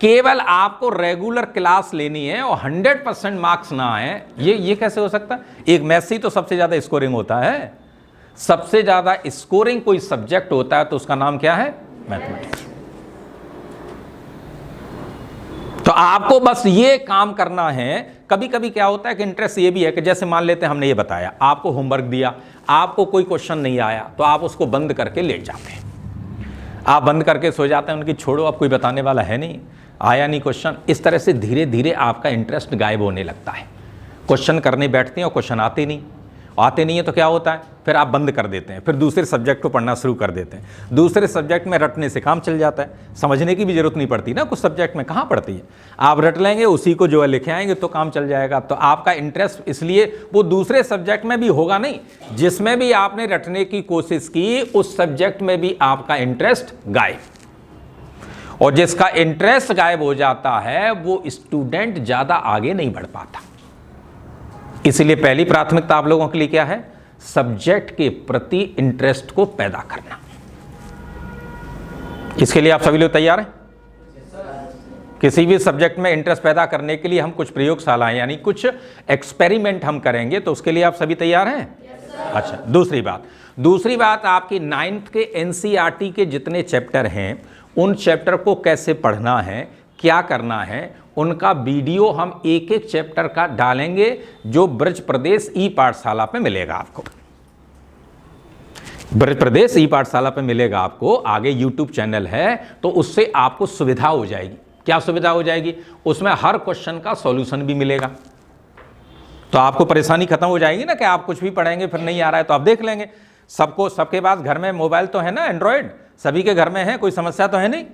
केवल आपको रेगुलर क्लास लेनी है और 100% मार्क्स ना आए, ये कैसे हो सकता है। एक मैथ्स ही तो सबसे ज्यादा स्कोरिंग होता है, सबसे ज्यादा स्कोरिंग कोई सब्जेक्ट होता है तो उसका नाम क्या है, मैथमेटिक्स। तो आपको बस ये काम करना है। कभी कभी क्या होता है कि इंटरेस्ट ये भी है कि जैसे मान लेते हैं हमने ये बताया, आपको होमवर्क दिया, आपको कोई क्वेश्चन नहीं आया तो आप उसको बंद करके लेट जाते हैं, आप बंद करके सो जाते हैं, उनकी छोड़ो, अब कोई बताने वाला है नहीं, आया नहीं क्वेश्चन। इस तरह से धीरे धीरे आपका इंटरेस्ट गायब होने लगता है। क्वेश्चन करने बैठते हैं और क्वेश्चन आते नहीं है तो क्या होता है, फिर आप बंद कर देते हैं, फिर दूसरे सब्जेक्ट को पढ़ना शुरू कर देते हैं। दूसरे सब्जेक्ट में रटने से काम चल जाता है, समझने की भी जरूरत नहीं पड़ती ना, कुछ सब्जेक्ट में कहाँ पड़ती है, आप रट लेंगे, उसी को जो है लिखे आएंगे तो काम चल जाएगा। तो आपका इंटरेस्ट इसलिए वो दूसरे सब्जेक्ट में भी होगा नहीं, जिसमें भी आपने रटने की कोशिश की उस सब्जेक्ट में भी आपका इंटरेस्ट गायब, और जिसका इंटरेस्ट गायब हो जाता है वो स्टूडेंट ज्यादा आगे नहीं बढ़ पाता। इसलिए पहली प्राथमिकता आप लोगों के लिए क्या है, सब्जेक्ट के प्रति इंटरेस्ट को पैदा करना। इसके लिए आप सभी लोग तैयार हैं? किसी भी सब्जेक्ट में इंटरेस्ट पैदा करने के लिए हम कुछ प्रयोगशालाएं यानी कुछ एक्सपेरिमेंट हम करेंगे, तो उसके लिए आप सभी तैयार हैं? अच्छा, दूसरी बात आपकी 9th के NCERT के जितने चैप्टर हैं उन चैप्टर को कैसे पढ़ना है, क्या करना है, उनका वीडियो हम एक एक चैप्टर का डालेंगे जो ब्रज प्रदेश ई पाठशाला पे मिलेगा आपको। ब्रज प्रदेश ई पाठशाला पे मिलेगा आपको, आगे YouTube चैनल है तो उससे आपको सुविधा हो जाएगी। क्या सुविधा हो जाएगी? उसमें हर क्वेश्चन का सॉल्यूशन भी मिलेगा, तो आपको परेशानी खत्म हो जाएगी ना कि आप कुछ भी पढ़ेंगे फिर नहीं आ रहा है तो आप देख लेंगे। सबके पास घर में मोबाइल तो है ना, एंड्रॉयड सभी के घर में है, कोई समस्या तो है नहीं,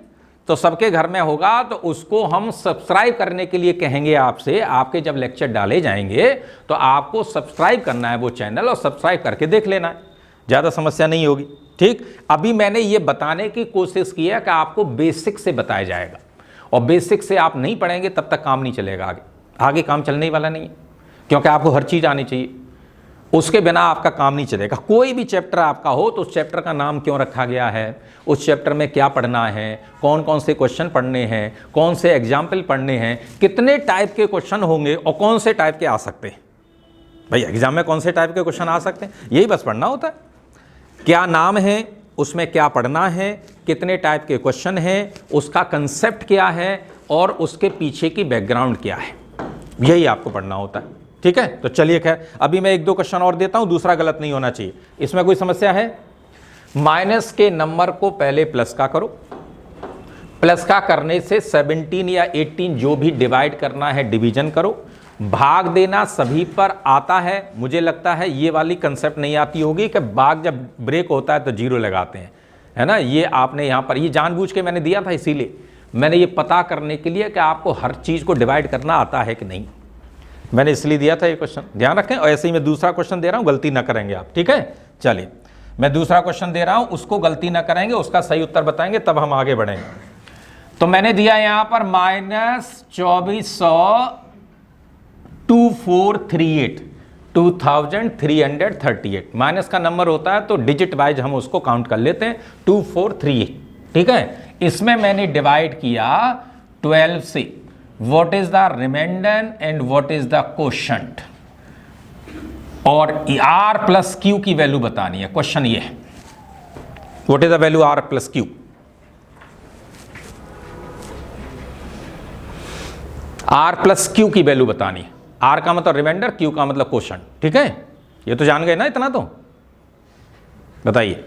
तो सबके घर में होगा। तो उसको हम सब्सक्राइब करने के लिए कहेंगे आपसे, आपके जब लेक्चर डाले जाएंगे तो आपको सब्सक्राइब करना है वो चैनल और सब्सक्राइब करके देख लेना है, ज़्यादा समस्या नहीं होगी। ठीक, अभी मैंने ये बताने की कोशिश की है कि आपको बेसिक से बताया जाएगा, और बेसिक से आप नहीं पढ़ेंगे तब तक काम नहीं चलेगा, आगे काम चलने ही वाला नहीं है, क्योंकि आपको हर चीज़ आनी चाहिए, उसके बिना आपका काम नहीं चलेगा। कोई भी चैप्टर आपका हो तो उस चैप्टर का नाम क्यों रखा गया है, उस चैप्टर में क्या पढ़ना है, कौन कौन से क्वेश्चन पढ़ने हैं, कौन से एग्जाम्पल पढ़ने हैं, कितने टाइप के क्वेश्चन होंगे और कौन से टाइप के आ सकते हैं। भाई एग्जाम में कौन से टाइप के क्वेश्चन आ सकते हैं, यही बस पढ़ना होता है। क्या नाम है, उसमें क्या पढ़ना है, कितने टाइप के क्वेश्चन हैं, उसका कंसेप्ट क्या है और उसके पीछे की बैकग्राउंड क्या है, यही आपको पढ़ना होता है। ठीक है, तो चलिए खैर अभी मैं 1-2 क्वेश्चन और देता हूं, दूसरा गलत नहीं होना चाहिए। इसमें कोई समस्या है? माइनस के नंबर को पहले प्लस का करो, प्लस का करने से 17 या 18 जो भी डिवाइड करना है डिवीजन करो, भाग देना सभी पर आता है, मुझे लगता है ये वाली कंसेप्ट नहीं आती होगी कि भाग जब ब्रेक होता है तो जीरो लगाते हैं, है ना। ये आपने यहाँ पर ये जानबूझ के मैंने दिया था, इसीलिए मैंने ये पता करने के लिए कि आपको हर चीज़ को डिवाइड करना आता है कि नहीं, मैंने इसलिए दिया था ये क्वेश्चन, ध्यान रखें। और ऐसे ही मैं दूसरा क्वेश्चन दे रहा हूँ, गलती ना करेंगे आप, ठीक है। चलिए मैं दूसरा क्वेश्चन दे रहा हूँ, उसको गलती ना करेंगे, उसका सही उत्तर बताएंगे, तब हम आगे बढ़ेंगे। तो मैंने दिया यहाँ पर -2438 2338। माइनस का नंबर होता है तो डिजिट वाइज हम उसको काउंट कर लेते हैं, 2438, ठीक है। इसमें मैंने डिवाइड किया 12 से, what is the remainder and what is the quotient, और आर प्लस क्यू की वैल्यू बतानी है। क्वेश्चन ये है, what is the value R plus Q. R plus Q की वैल्यू बतानी है। आर का मतलब रिमाइंडर, क्यू का मतलब क्वोशंट, ठीक है। ये तो जान गए ना, इतना तो बताइए।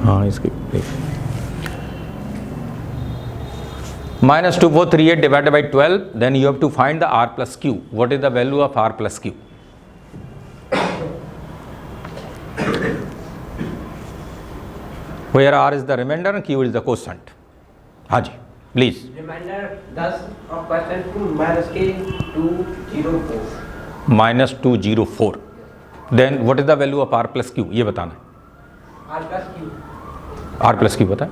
हाँ इसकी -2438 divided by 12, then you have to find the r plus q. What is the value of r plus q? Where r is the remainder and q is the quotient. हाँ जी, please. रिमाइंडर 10 और question -k 204। -204. Then what is the value of r plus q? ये बताना है। r plus q r plus q बताएं।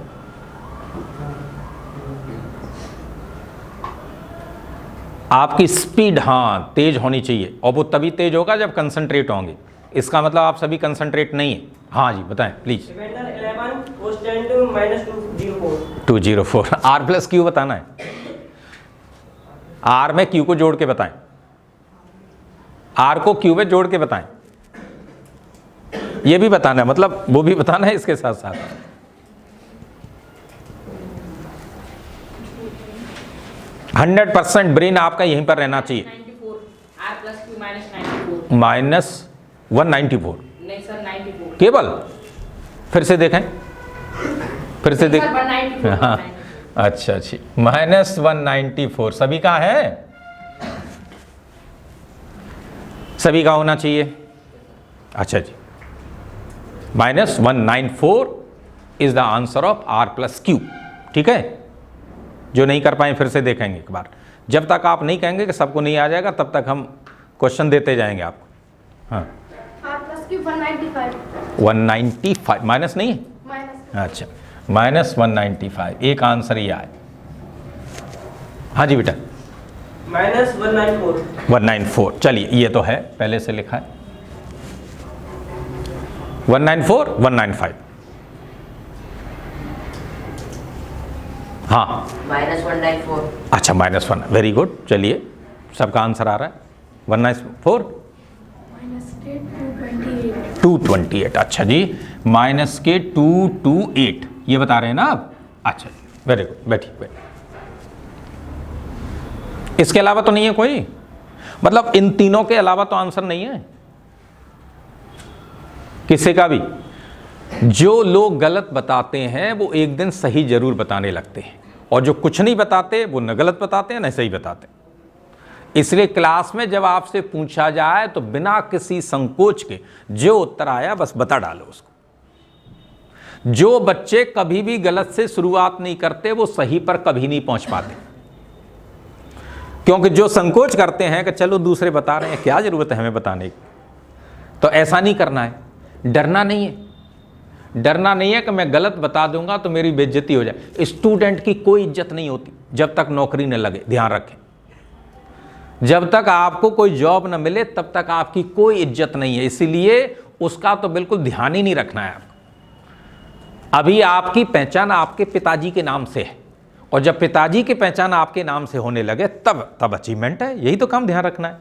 आपकी speed हाँ तेज होनी चाहिए, और वो तभी तेज होगा जब कंसंट्रेट होंगे। इसका मतलब आप सभी कंसंट्रेट नहीं है। हाँ जी बताएं please. Remainder 11 quotient -204। 204 R plus Q बताना है। आर में क्यू को जोड़ के बताएं, आर को क्यू में जोड़ के बताएं, ये भी बताना है, मतलब वो भी बताना है इसके साथ साथ। %100% ब्रेन आपका यहीं पर रहना चाहिए। 94 r plus q minus 94 -194 नहीं सर 94 केवल। फिर से देखें, फिर से देखें। सर 194 हाँ अच्छा अच्छी, -194 सभी का है, सभी का होना चाहिए। अच्छा जी, -194 is the answer of r plus Q, ठीक है। जो नहीं कर पाए फिर से देखेंगे एक बार। जब तक आप नहीं कहेंगे कि सबको नहीं आ जाएगा तब तक हम क्वेश्चन देते जाएंगे आपको। हाँ R plus Q 195 195 माइनस नहीं है, minus अच्छा -195 एक आंसर ही आए। हाँ जी बेटा -194 194। चलिए ये तो है, पहले से लिखा है 194 195। हाँ -194 अच्छा -1, वेरी गुड। चलिए सबका आंसर आ रहा है 194 minus K 228 228। अच्छा जी -k 228 ये बता रहे हैं ना आप। अच्छा वेरी गुड, बैठिए। इसके अलावा तो नहीं है कोई, मतलब इन तीनों के अलावा तो आंसर नहीं है किसी का भी। जो लोग गलत बताते हैं वो एक दिन सही जरूर बताने लगते हैं, और जो कुछ नहीं बताते वो न गलत बताते हैं न सही बताते। इसलिए क्लास में जब आपसे पूछा जाए तो बिना किसी संकोच के जो उत्तर आया बस बता डालो उसको। जो बच्चे कभी भी गलत से शुरुआत नहीं करते वो सही पर कभी नहीं पहुंच पाते, क्योंकि जो संकोच करते हैं कि चलो दूसरे बता रहे हैं क्या जरूरत है हमें बताने की। तो ऐसा नहीं करना है, डरना नहीं है। डरना नहीं है कि मैं गलत बता दूंगा तो मेरी बेइज्जती हो जाए। स्टूडेंट की कोई इज्जत नहीं होती जब तक नौकरी न लगे, ध्यान रखें। जब तक आपको कोई जॉब न मिले तब तक आपकी कोई इज्जत नहीं है, इसीलिए उसका तो बिल्कुल ध्यान ही नहीं रखना है आपको। अभी आपकी पहचान आपके पिताजी के नाम से है, और जब पिताजी की पहचान आपके नाम से होने लगे तब अचीवमेंट है। यही तो काम ध्यान रखना है।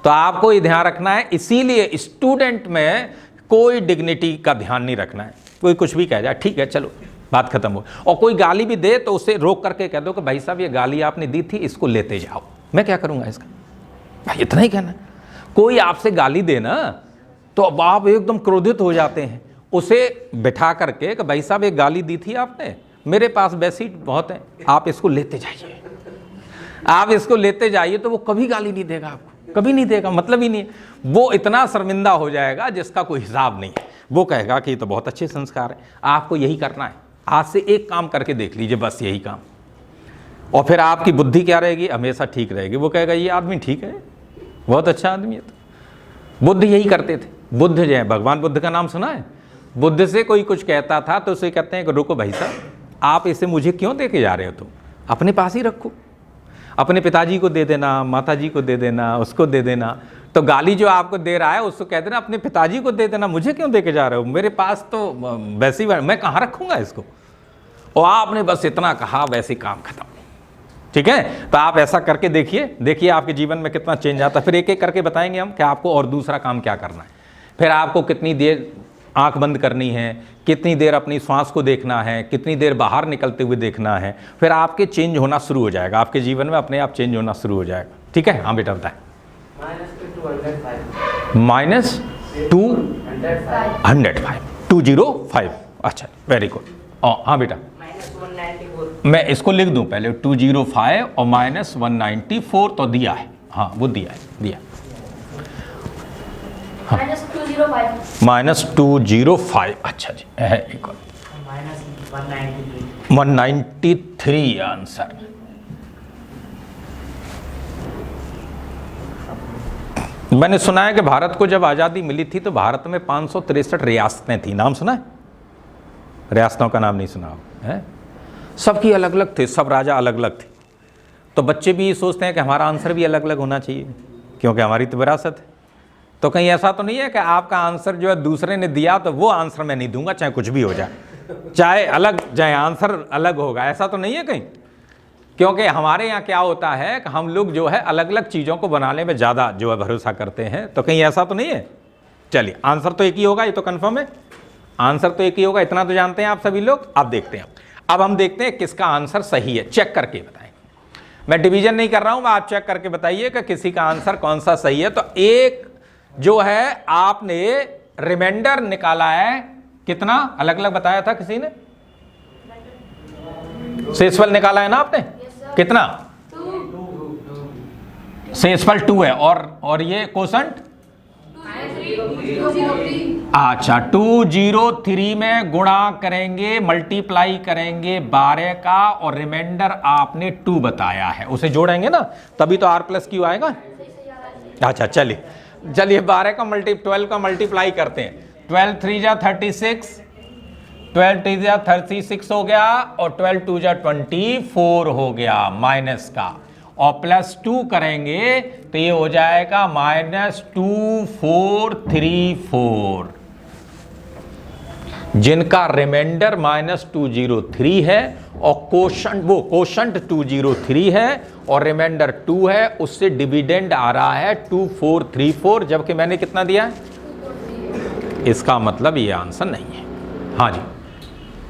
तो आपको ये ध्यान रखना है, इसीलिए स्टूडेंट में कोई डिग्निटी का ध्यान नहीं रखना है। कोई कुछ भी कह जाए ठीक है चलो बात खत्म हो, और कोई गाली भी दे तो उसे रोक करके कह दो कि भाई साहब ये गाली आपने दी थी इसको लेते जाओ, मैं क्या करूंगा इसका। भाई इतना ही कहना है। कोई आपसे गाली दे ना तो अब आप एकदम क्रोधित हो जाते हैं, उसे बिठा करके कि भाई साहब एक गाली दी थी आपने, मेरे पास बेडशीट बहुत है, आप इसको लेते जाइए, आप इसको लेते जाइए, तो वो कभी गाली नहीं देगा आपको, कभी नहीं देगा, मतलब ही नहीं है। वो इतना शर्मिंदा हो जाएगा जिसका कोई हिसाब नहीं है। वो कहेगा कि ये तो बहुत अच्छे संस्कार है। आपको यही करना है, आज से एक काम करके देख लीजिए, बस यही काम, और फिर आपकी बुद्धि क्या रहेगी, हमेशा ठीक रहेगी। वो कहेगा ये आदमी ठीक है, बहुत अच्छा आदमी है। तो बुद्ध यही करते थे। बुद्ध जो है, भगवान बुद्ध का नाम सुना है? बुद्ध से कोई कुछ कहता था तो उसे कहते हैं कि रुको भाई साहब, आप इसे मुझे क्यों दे के जा रहे हो, तुम अपने पास ही रखो, अपने पिताजी को दे देना, माताजी को दे देना, उसको दे देना। तो गाली जो आपको दे रहा है उसको कह देना अपने पिताजी को दे देना, मुझे क्यों दे के जा रहे हो, मेरे पास तो वैसी मैं कहाँ रखूँगा इसको। और आपने बस इतना कहा, वैसे काम खत्म। ठीक है, तो आप ऐसा करके देखिए, देखिए आपके जीवन में कितना चेंज आता है। फिर एक एक करके बताएंगे हम कि आपको और दूसरा काम क्या करना है। फिर आपको कितनी देर आंख बंद करनी है, कितनी देर अपनी श्वास को देखना है, कितनी देर बाहर निकलते हुए देखना है। फिर आपके चेंज होना शुरू हो जाएगा, आपके जीवन में अपने आप चेंज होना शुरू हो जाएगा। ठीक है, हाँ बेटा बताएं। -205 205। अच्छा, वेरी गुड। हाँ बेटा, -194। मैं इसको लिख दूं पहले, 205 और -194 तो दिया है, हाँ वो दिया है, दिया। -205। अच्छा जी, है एक और -193। 193 आंसर। मैंने सुना है कि भारत को जब आज़ादी मिली थी तो भारत में 563 रियासतें थी। नाम सुना है? रियासतों का नाम नहीं सुना है? सबकी अलग अलग थे, सब राजा अलग अलग थे। तो बच्चे भी ये सोचते हैं कि हमारा आंसर भी अलग अलग होना चाहिए, क्योंकि हमारी तो विरासत है। तो कहीं ऐसा तो नहीं है कि आपका आंसर जो है दूसरे ने दिया तो वो आंसर मैं नहीं दूंगा, चाहे कुछ भी हो जाए, चाहे अलग जाए, आंसर अलग होगा, ऐसा तो नहीं है कहीं। क्योंकि हमारे यहाँ क्या होता है कि हम लोग जो है अलग अलग चीज़ों को बनाने में ज़्यादा जो है भरोसा करते हैं। तो कहीं ऐसा तो नहीं है? चलिए, आंसर तो एक ही होगा, ये तो कन्फर्म है, आंसर तो एक ही होगा, इतना तो जानते हैं आप सभी लोग। अब देखते हैं, अब हम देखते हैं किसका आंसर सही है, चेक करके बताएं। मैं डिवीजन नहीं कर रहा हूं, आप चेक करके बताइए कि किसी का आंसर कौन सा सही है। तो एक जो है आपने रिमाइंडर निकाला है, कितना अलग अलग बताया था किसी ने? शेषफल निकाला है ना आपने, कितना? शेषफल 2 है, और ये कोशंट, अच्छा 203 में गुणा करेंगे, मल्टीप्लाई करेंगे 12 का, और रिमाइंडर आपने 2 बताया है, उसे जोड़ेंगे ना तभी तो r+q आएगा। अच्छा चलिए 12 का 12 का मल्टीप्लाई करते हैं। 12 3 जा 36, 12 2 जा 36 हो गया, और 12 2 जा 24 हो गया माइनस का, और +2 करेंगे तो ये हो जाएगा -2434। जिनका रिमाइंडर -203 है और कोशंट 203 है और रिमाइंडर 2 है, उससे डिविडेंड आ रहा है 2434, जबकि मैंने कितना दिया है? इसका मतलब ये आंसर नहीं है। हाँ जी,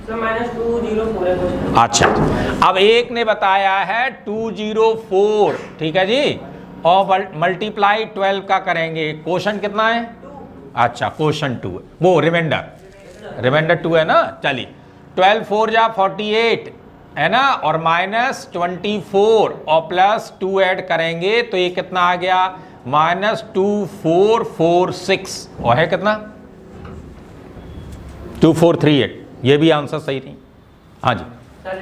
-204 है। अच्छा, अब एक ने बताया है 204, ठीक है जी, और मल्टीप्लाई 12 का करेंगे, क्वोशंट कितना है? अच्छा, क्वोशंट 2 है, वो रिमाइंडर 2 है ना। चलिए 12 4 जा 48 है ना, और -24 और +2 ऐड करेंगे तो ये कितना आ गया? -2446, और है कितना? 2438। ये भी आंसर सही नहीं। हाँ जी सर,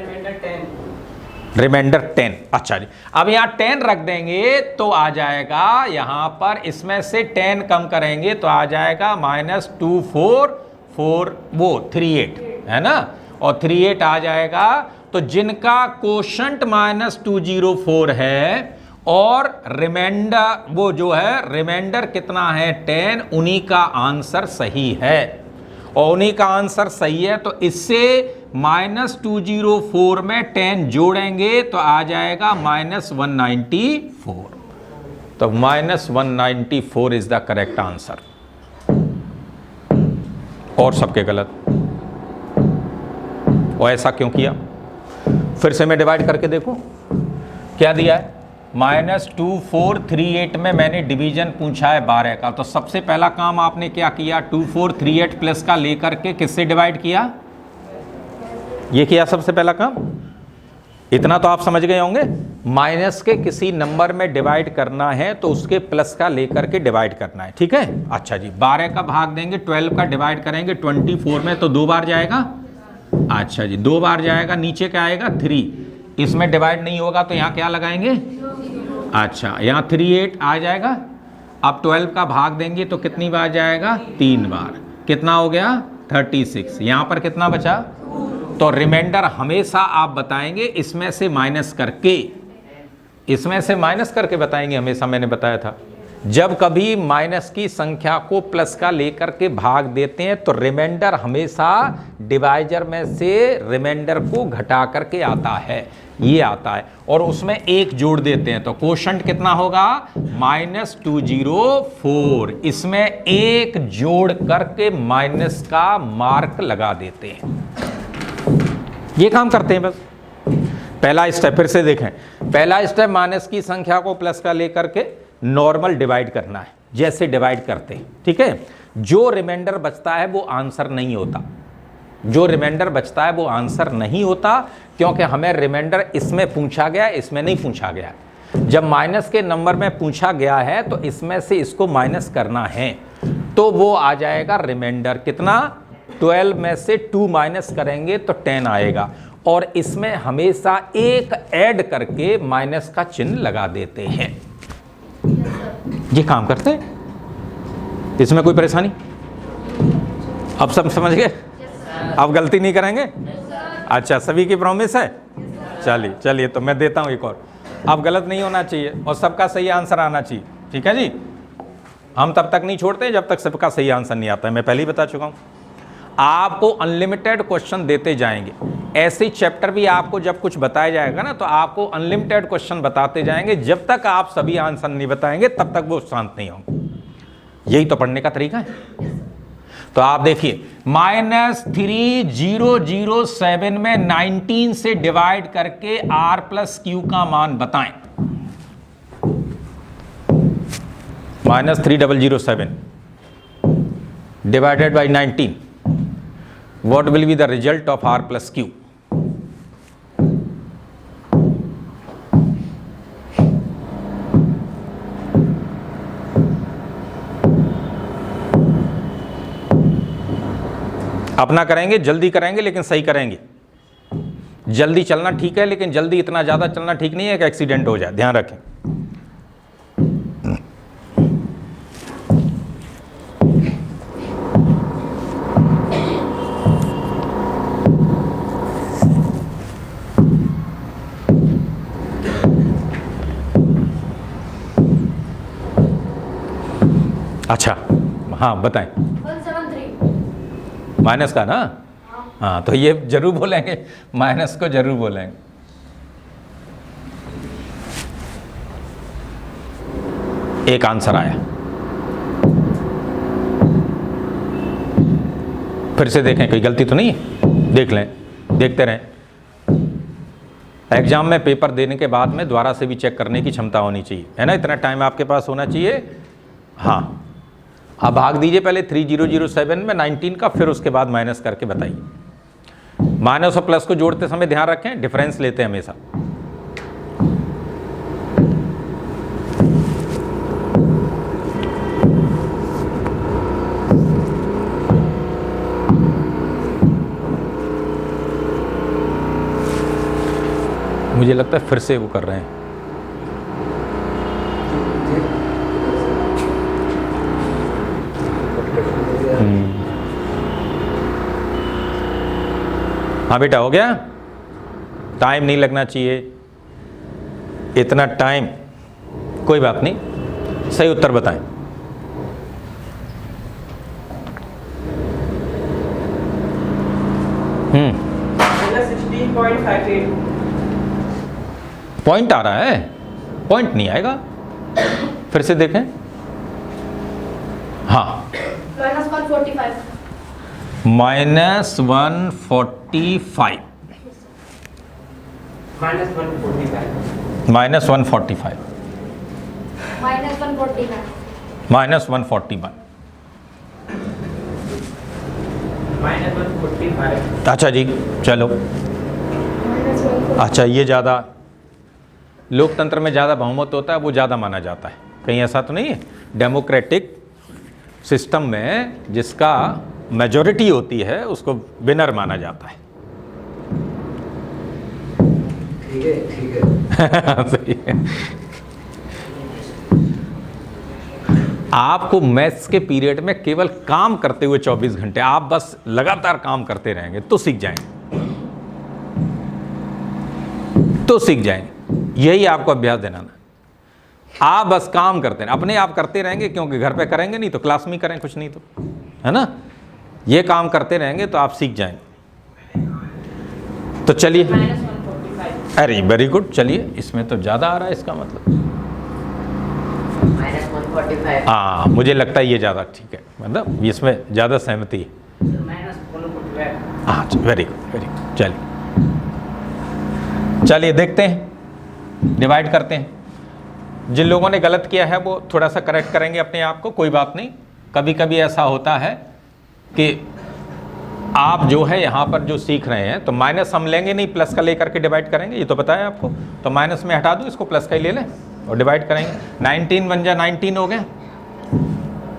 रिमाइंडर 10। अच्छा जी, अब यहाँ 10 रख देंगे तो आ जाएगा, यहाँ पर इसमें से 10 कम करेंगे तो आ जाएगा -2448 है ना, और 38 आ जाएगा। तो जिनका कोशंट -204 है और रिमाइंडर वो जो है रिमाइंडर कितना है 10, उन्हीं का आंसर सही है, और उन्हीं का आंसर सही है। तो इससे -204 में 10 जोड़ेंगे तो आ जाएगा -194। तो -194 इज द करेक्ट आंसर, और सबके गलत। और ऐसा क्यों किया? फिर से मैं डिवाइड करके देखूं क्या दिया है। -2438 में मैंने डिवीजन पूछा है 12 का, तो सबसे पहला काम आपने क्या किया, 2438 प्लस का लेकर के किससे डिवाइड किया, ये किया सबसे पहला काम। इतना तो आप समझ गए होंगे, माइनस के किसी नंबर में डिवाइड करना है तो उसके प्लस का लेकर के डिवाइड करना है, ठीक है। अच्छा जी, 12 का भाग देंगे 12 का डिवाइड करेंगे 24 में, तो 2 बार जाएगा। अच्छा जी, 2 बार जाएगा, नीचे क्या आएगा 3, इसमें डिवाइड नहीं होगा तो यहाँ क्या लगाएंगे, अच्छा यहाँ 38 आ जाएगा। अब 12 का भाग देंगे तो कितनी बार जाएगा, 3 बार, कितना हो गया 36। यहाँ पर कितना बचा, तो रिमाइंडर हमेशा आप बताएंगे इसमें से माइनस करके, इसमें से माइनस करके बताएंगे हमेशा। मैंने बताया था जब कभी माइनस की संख्या को प्लस का लेकर के भाग देते हैं तो रिमाइंडर हमेशा डिवाइजर में से रिमाइंडर को घटा करके आता है, ये आता है, और उसमें एक जोड़ देते हैं तो कोशंट कितना होगा -204। इसमें एक जोड़ करके माइनस का मार्क लगा देते हैं, ये काम करते हैं बस। पहला स्टेप फिर से देखें, पहला स्टेप माइनस की संख्या को प्लस का लेकर के नॉर्मल डिवाइड करना है, जैसे डिवाइड करते हैं, ठीक है। जो रिमाइंडर बचता है वो आंसर नहीं होता, जो रिमाइंडर बचता है वो आंसर नहीं होता, क्योंकि हमें रिमाइंडर इसमें पूछा गया, इसमें नहीं पूछा गया। जब माइनस के नंबर में पूछा गया है तो इसमें से इसको माइनस करना है तो वो आ जाएगा रिमाइंडर कितना, 12 में से 2 माइनस करेंगे तो 10 आएगा, और इसमें हमेशा एक ऐड करके माइनस का चिन्ह लगा देते हैं। ये काम करते हैं, इसमें कोई परेशानी, अब सब समझ गए, अब गलती नहीं करेंगे। अच्छा, सभी की प्रॉमिस है, चलिए चलिए, तो मैं देता हूं एक और, अब गलत नहीं होना चाहिए और सबका सही आंसर आना चाहिए, ठीक है जी। हम तब तक नहीं छोड़ते जब तक सबका सही आंसर नहीं आता है, मैं पहले ही बता चुका हूं। आपको अनलिमिटेड क्वेश्चन देते जाएंगे, ऐसे चैप्टर भी आपको जब कुछ बताया जाएगा ना तो आपको अनलिमिटेड क्वेश्चन बताते जाएंगे, जब तक आप सभी आंसर नहीं बताएंगे तब तक वो शांत नहीं होंगे। यही तो पढ़ने का तरीका है। तो आप देखिए, -3007 में 19 से डिवाइड करके r प्लस क्यू का मान बताएं। -3007 divided by 19, what will be the result of r plus q? अपना करेंगे, जल्दी करेंगे लेकिन सही करेंगे। जल्दी चलना ठीक है, लेकिन जल्दी इतना ज़्यादा चलना ठीक नहीं है कि एक्सीडेंट हो जाए, ध्यान रखें। अच्छा, हाँ बताएं। 173 माइनस का ना, हाँ तो ये जरूर बोलेंगे, माइनस को जरूर बोलेंगे। एक आंसर आया, फिर से देखें कोई गलती तो नहीं है, देख लें, देखते रहें। एग्जाम में पेपर देने के बाद में दोबारा से भी चेक करने की क्षमता होनी चाहिए, है ना, इतना टाइम आपके पास होना चाहिए। हाँ, अब भाग दीजिए पहले 3007 में 19 का, फिर उसके बाद माइनस करके बताइए। माइनस और प्लस को जोड़ते समय ध्यान रखें, डिफरेंस लेते हैं हमेशा। मुझे लगता है फिर से वो कर रहे हैं। हाँ बेटा, हो गया, टाइम नहीं लगना चाहिए इतना टाइम, कोई बात नहीं, सही उत्तर बताएं। पॉइंट आ रहा है, पॉइंट नहीं आएगा, फिर से देखें। हाँ, -145 -145 -145 माइनस 145, -149, माइनस 141। -145, अच्छा जी, चलो। -149, अच्छा, ये ज़्यादा लोकतंत्र में ज़्यादा बहुमत होता है, वो ज़्यादा माना जाता है। कहीं ऐसा तो नहीं है? डेमोक्रेटिक सिस्टम में जिसका मेजॉरिटी होती है उसको विनर माना जाता है। ठीक है सही है। आपको मैथ्स के पीरियड में केवल काम करते हुए 24 घंटे, आप बस लगातार काम करते रहेंगे तो सीख जाएंगे, तो सीख जाएंगे। यही आपको अभ्यास देना ना, आप बस काम करते रहें, अपने आप करते रहेंगे, क्योंकि घर पे करेंगे नहीं तो क्लास में करें, कुछ नहीं तो, है ना। ये काम करते रहेंगे तो आप सीख जाएंगे। तो चलिए, -145, अरे वेरी गुड, चलिए, इसमें तो ज़्यादा आ रहा है इसका मतलब। -145, हाँ, मुझे लगता है ये ज़्यादा ठीक है, मतलब इसमें ज़्यादा सहमति है। -145, हाँ, वेरी गुड, वेरी गुड। चलिए चलिए देखते हैं, डिवाइड करते हैं। जिन लोगों ने गलत किया है वो थोड़ा सा करेक्ट करेंगे अपने आप को, कोई बात नहीं। कभी कभी ऐसा होता है कि आप जो है यहाँ पर जो सीख रहे हैं, तो माइनस हम लेंगे नहीं, प्लस का लेकर के डिवाइड करेंगे, ये तो पता है आपको। तो माइनस में हटा दूँ, इसको प्लस का ही ले लें और डिवाइड करेंगे। 19 बन जा 19 हो गया,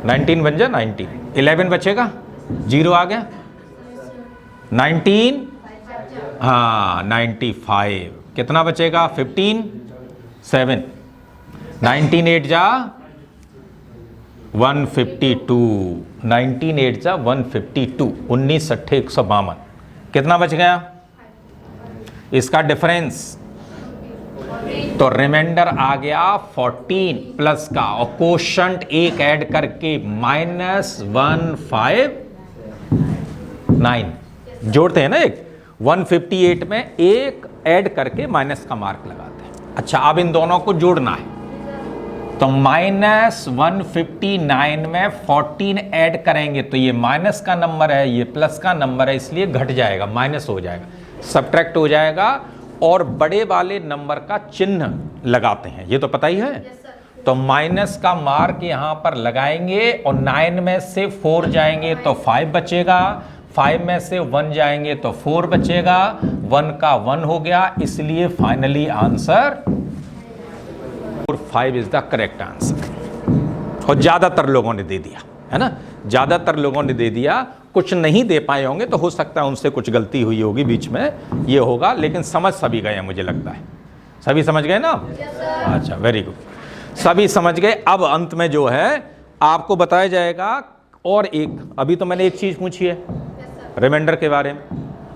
19 बन जा 19, 11 बचेगा, 0 आ गया, 19, हाँ 95, कितना बचेगा 15, 7, 19 8 जा 152, 19 8 जा 152, 19 6 152, कितना बच गया इसका डिफरेंस? तो रिमाइंडर आ गया 14 प्लस का, और कोशंट एक ऐड करके -159 जोड़ते हैं ना, एक 158 में एक ऐड करके माइनस का मार्क लगाते हैं। अच्छा, अब इन दोनों को जोड़ना है, तो -159 में 14 ऐड करेंगे तो ये माइनस का नंबर है, ये प्लस का नंबर है, इसलिए घट जाएगा, माइनस हो जाएगा, सब्ट्रैक्ट हो जाएगा, और बड़े वाले नंबर का चिन्ह लगाते हैं, ये तो पता ही है। तो माइनस का मार्क यहां पर लगाएंगे, और 9 में से 4 जाएंगे तो 5 बचेगा, 5 में से 1 जाएंगे तो 4 बचेगा, 1 का 1 हो गया, इसलिए finally answer 5 is the correct answer. और ज्यादातर लोगों ने दे दिया, है ना, ज्यादातर लोगों ने दे दिया। कुछ नहीं दे पाए होंगे तो हो सकता है उनसे कुछ गलती हुई होगी बीच में, ये होगा, लेकिन समझ सभी गए हैं, मुझे लगता है सभी समझ गए ना। अच्छा, वेरी गुड, सभी समझ गए। अब अंत में जो है आपको बताया जाएगा, और एक अभी तो मैंने एक चीज पूछी है रिमाइंडर के बारे में,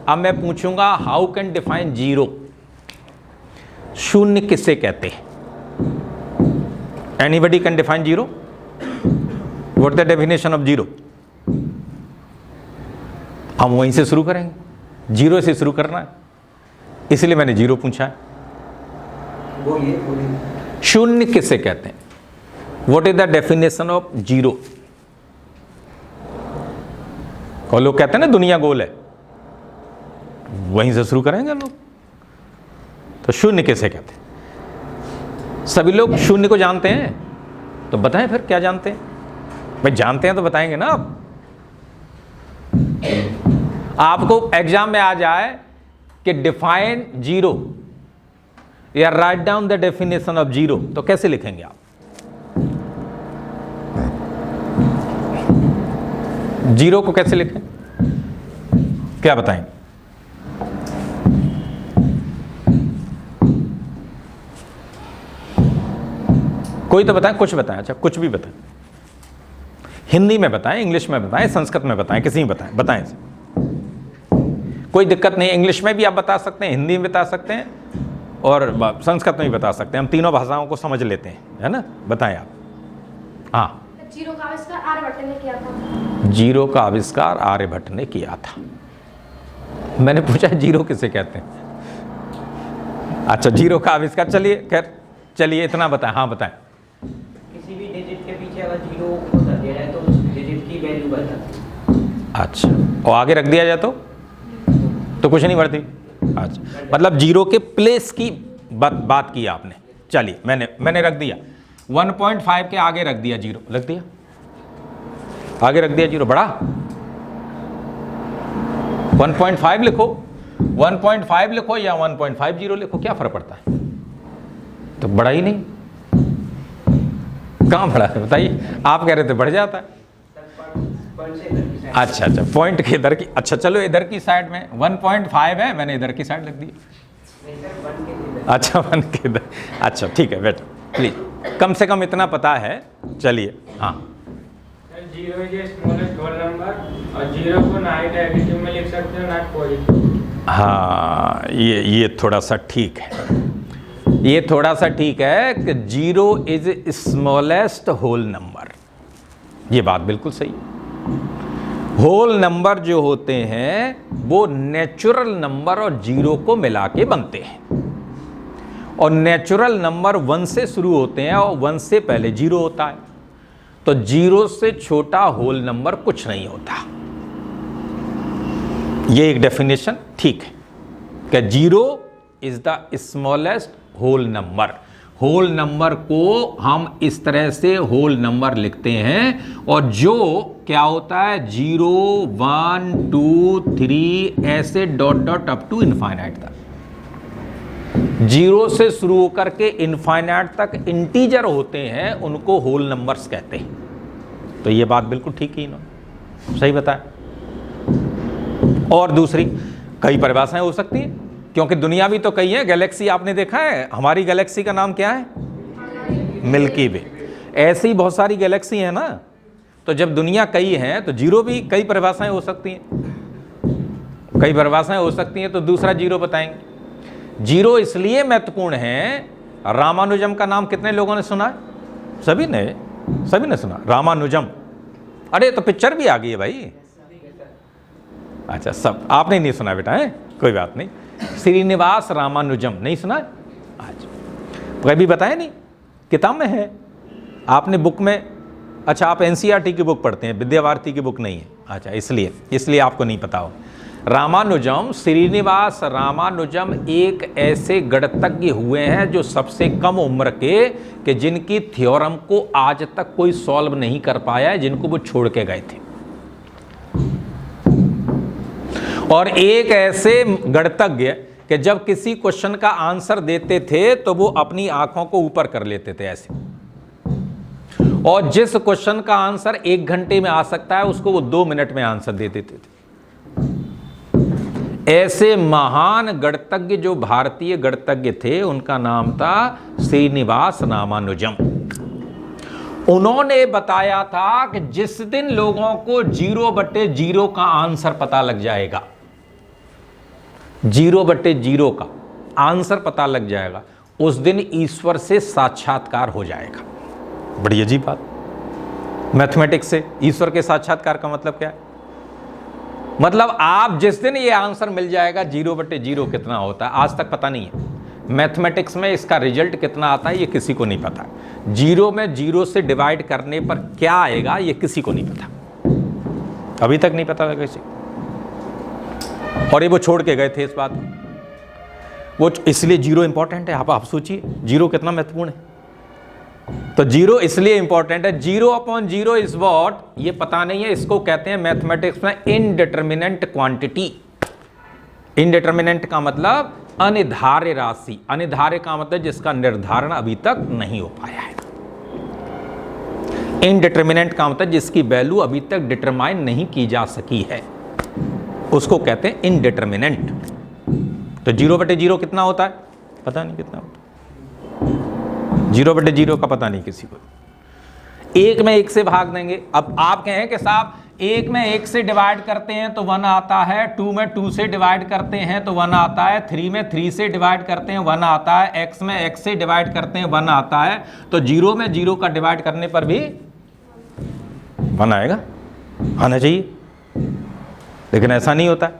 अब मैं पूछूंगा हाउ कैन डिफाइन जीरो, शून्य किसे कहते हैं? Anybody can define zero? What the definition of zero? हम वहीं से शुरू करेंगे, जीरो से शुरू करना है, इसलिए मैंने जीरो पूछा है। बोलिए। शून्य किसे कहते हैं? What is the definition of zero? और लोग कहते हैं ना दुनिया गोल है, वहीं से शुरू करेंगे लोग। तो शून्य किसे कहते हैं? सभी लोग शून्य को जानते हैं, तो बताएं फिर क्या जानते हैं? भाई जानते हैं तो बताएंगे ना आप। आपको एग्जाम में आ जाए कि डिफाइन जीरो या write down the definition of zero, तो कैसे लिखेंगे आप? जीरो को कैसे लिखें, क्या बताएं? कोई तो बताएं, कुछ बताएं। अच्छा, कुछ भी बताएं, हिंदी में बताएं, इंग्लिश में बताएं, संस्कृत में बताएं, किसी में बताएं, बताएं। कोई दिक्कत नहीं, इंग्लिश में भी आप बता सकते हैं, हिंदी में बता सकते हैं, और संस्कृत में भी बता सकते हैं, हम तीनों भाषाओं को समझ लेते हैं, है ना। बताएं आप। हाँ, जीरो का आविष्कार आर्यभट्ट ने किया था। जीरो का आविष्कार आर्यभट्ट ने किया था। मैंने पूछा जीरो किसे कहते हैं? अच्छा, जीरो का आविष्कार, चलिए खैर, चलिए इतना बताएं। हाँ बताएं। किसी भी डिजिट के पीछे अगर जीरो को कर दिया जाए तो उस डिजिट की वैल्यू बढ़ जाती है। अच्छा, और आगे रख दिया जाए तो कुछ नहीं बढ़ती। अच्छा, मतलब जीरो के प्लेस की बात की आपने, चलिए मैंने रख दिया 1.5 के आगे रख दिया जीरो, रख दिया आगे रख दिया जीरो, बड़ा 1.5 लिखो, 1.5 लिखो या 1.50 लिखो, क्या फर्क पड़ता है, तो बड़ा ही नहीं, कहाँ बड़ा है बताइए, आप कह रहे थे बढ़ जाता है। अच्छा, पॉइंट के इधर की, अच्छा चलो इधर की साइड में 1.5 है, मैंने इधर की साइड लिख दी। अच्छा 1 के इधर, अच्छा ठीक है बेटा प्लीज, कम से कम इतना पता है, चलिए हाँ। 0 इज स्मॉलेस्ट होल नंबर और 0 को नाइट एडिटिव में लिख सकते हो, नॉट पॉजिटिव। हाँ ये थोड़ा सा ठीक है, ये थोड़ा सा ठीक है कि 0 इज स्मॉलेस्ट होल नंबर, ये बात बिल्कुल सही है। होल नंबर जो होते हैं वो नेचुरल नंबर और 0 को मिला के बनते हैं, और नेचुरल नंबर 1 से शुरू होते हैं और 1 से पहले 0 होता है, तो 0 से छोटा होल नंबर कुछ नहीं होता। ये एक डेफिनेशन ठीक है कि 0 is the smallest whole number. Whole number को हम इस तरह से होल नंबर लिखते हैं, और जो क्या होता है 0 1 2 3 ऐसे dot dot up to infinite तक, 0 से शुरू होकर के इनफाइनाइट तक इंटीजर होते हैं, उनको होल नंबर्स कहते हैं। तो ये बात बिल्कुल ठीक ही इन्होंने सही बताया। और दूसरी कई परिभाषाएं हो सकती हैं, क्योंकि दुनिया भी तो कई है, गैलेक्सी आपने देखा है, हमारी गैलेक्सी का नाम क्या है मिल्की वे, ऐसी बहुत सारी गैलेक्सी है ना, तो जब दुनिया कई है तो 0 भी कई परिभाषाएं हो सकती हैं, कई परिभाषाएं हो सकती हैं, तो दूसरा 0 बताएंगे। 0 इसलिए महत्वपूर्ण है, रामानुजम का नाम कितने लोगों ने सुना है? सभी ने सुना रामानुजम, अरे तो पिक्चर भी आ गई है भाई। अच्छा सब आपने नहीं सुना बेटा, है कोई बात नहीं। श्रीनिवास रामानुजम नहीं सुना? आज कभी बताया नहीं, किताब में है, आपने बुक में, अच्छा आप एनसीईआरटी की बुक पढ़ते हैं, विद्यावारिधी की बुक नहीं है, अच्छा इसलिए आपको नहीं पता हो। रामानुजम, श्रीनिवास रामानुजम एक ऐसे गणितज्ञ हुए हैं जो सबसे कम उम्र के, कि जिनकी थ्योरम को आज तक कोई सॉल्व नहीं कर पाया है, जिनको वो छोड़ के गए थे। और एक ऐसे गणितज्ञ कि जब किसी क्वेश्चन का आंसर देते थे तो वो अपनी आंखों को ऊपर कर लेते थे ऐसे, और जिस क्वेश्चन का आंसर 1 घंटे में आ सकता है उसको वो 2 मिनट में आंसर दे देते थे। ऐसे महान गणितज्ञ जो भारतीय गणितज्ञ थे, उनका नाम था श्रीनिवास रामानुजम। उन्होंने बताया था कि जिस दिन लोगों को 0/0 का आंसर पता लग जाएगा, 0/0 का आंसर पता लग जाएगा, उस दिन ईश्वर से साक्षात्कार हो जाएगा। बड़ी अजीब बात, मैथमेटिक्स से ईश्वर के साक्षात्कार का मतलब क्या है? मतलब आप जिस दिन ये आंसर मिल जाएगा 0/0 कितना होता है, आज तक पता नहीं है। मैथमेटिक्स में इसका रिजल्ट कितना आता है ये किसी को नहीं पता। 0 में 0 से डिवाइड करने पर क्या आएगा ये किसी को नहीं पता, अभी तक नहीं पता था किसी, और ये वो छोड़ के गए थे इस बात को। वो इसलिए 0 इंपॉर्टेंट है। आप सोचिए 0 कितना महत्वपूर्ण है। तो 0 इसलिए इंपॉर्टेंट है, 0/0 इज व्हाट, ये पता नहीं है, इसको कहते हैं मैथमेटिक्स में इनडिटरमिनेंट क्वांटिटी। इनडिटरमिनेंट का मतलब अनिर्धार्य राशि, अनिर्धार्य का मतलब जिसका निर्धारण अभी तक नहीं हो पाया है। इनडिटरमिनेंट का मतलब जिसकी वैल्यू अभी तक डिटरमाइन नहीं की जा सकी है, उसको कहते हैं इनडिटरमिनेंट। तो 0/0 कितना होता है? पता नहीं कितना होता है। 0/0 का पता नहीं किसी को। 1 में 1 से भाग देंगे। अब आप कहें कि साहब 1 में 1 से डिवाइड करते हैं तो 1 आता है, 2 में 2 से डिवाइड करते हैं तो 1 आता है, 3 में 3 से डिवाइड करते हैं 1 आता है, x में x से डिवाइड करते हैं 1 आता है। तो 0 में 0 का डिवाइड करने पर भी 1 आएगा, आना चाहिए, लेकिन ऐसा नहीं होता।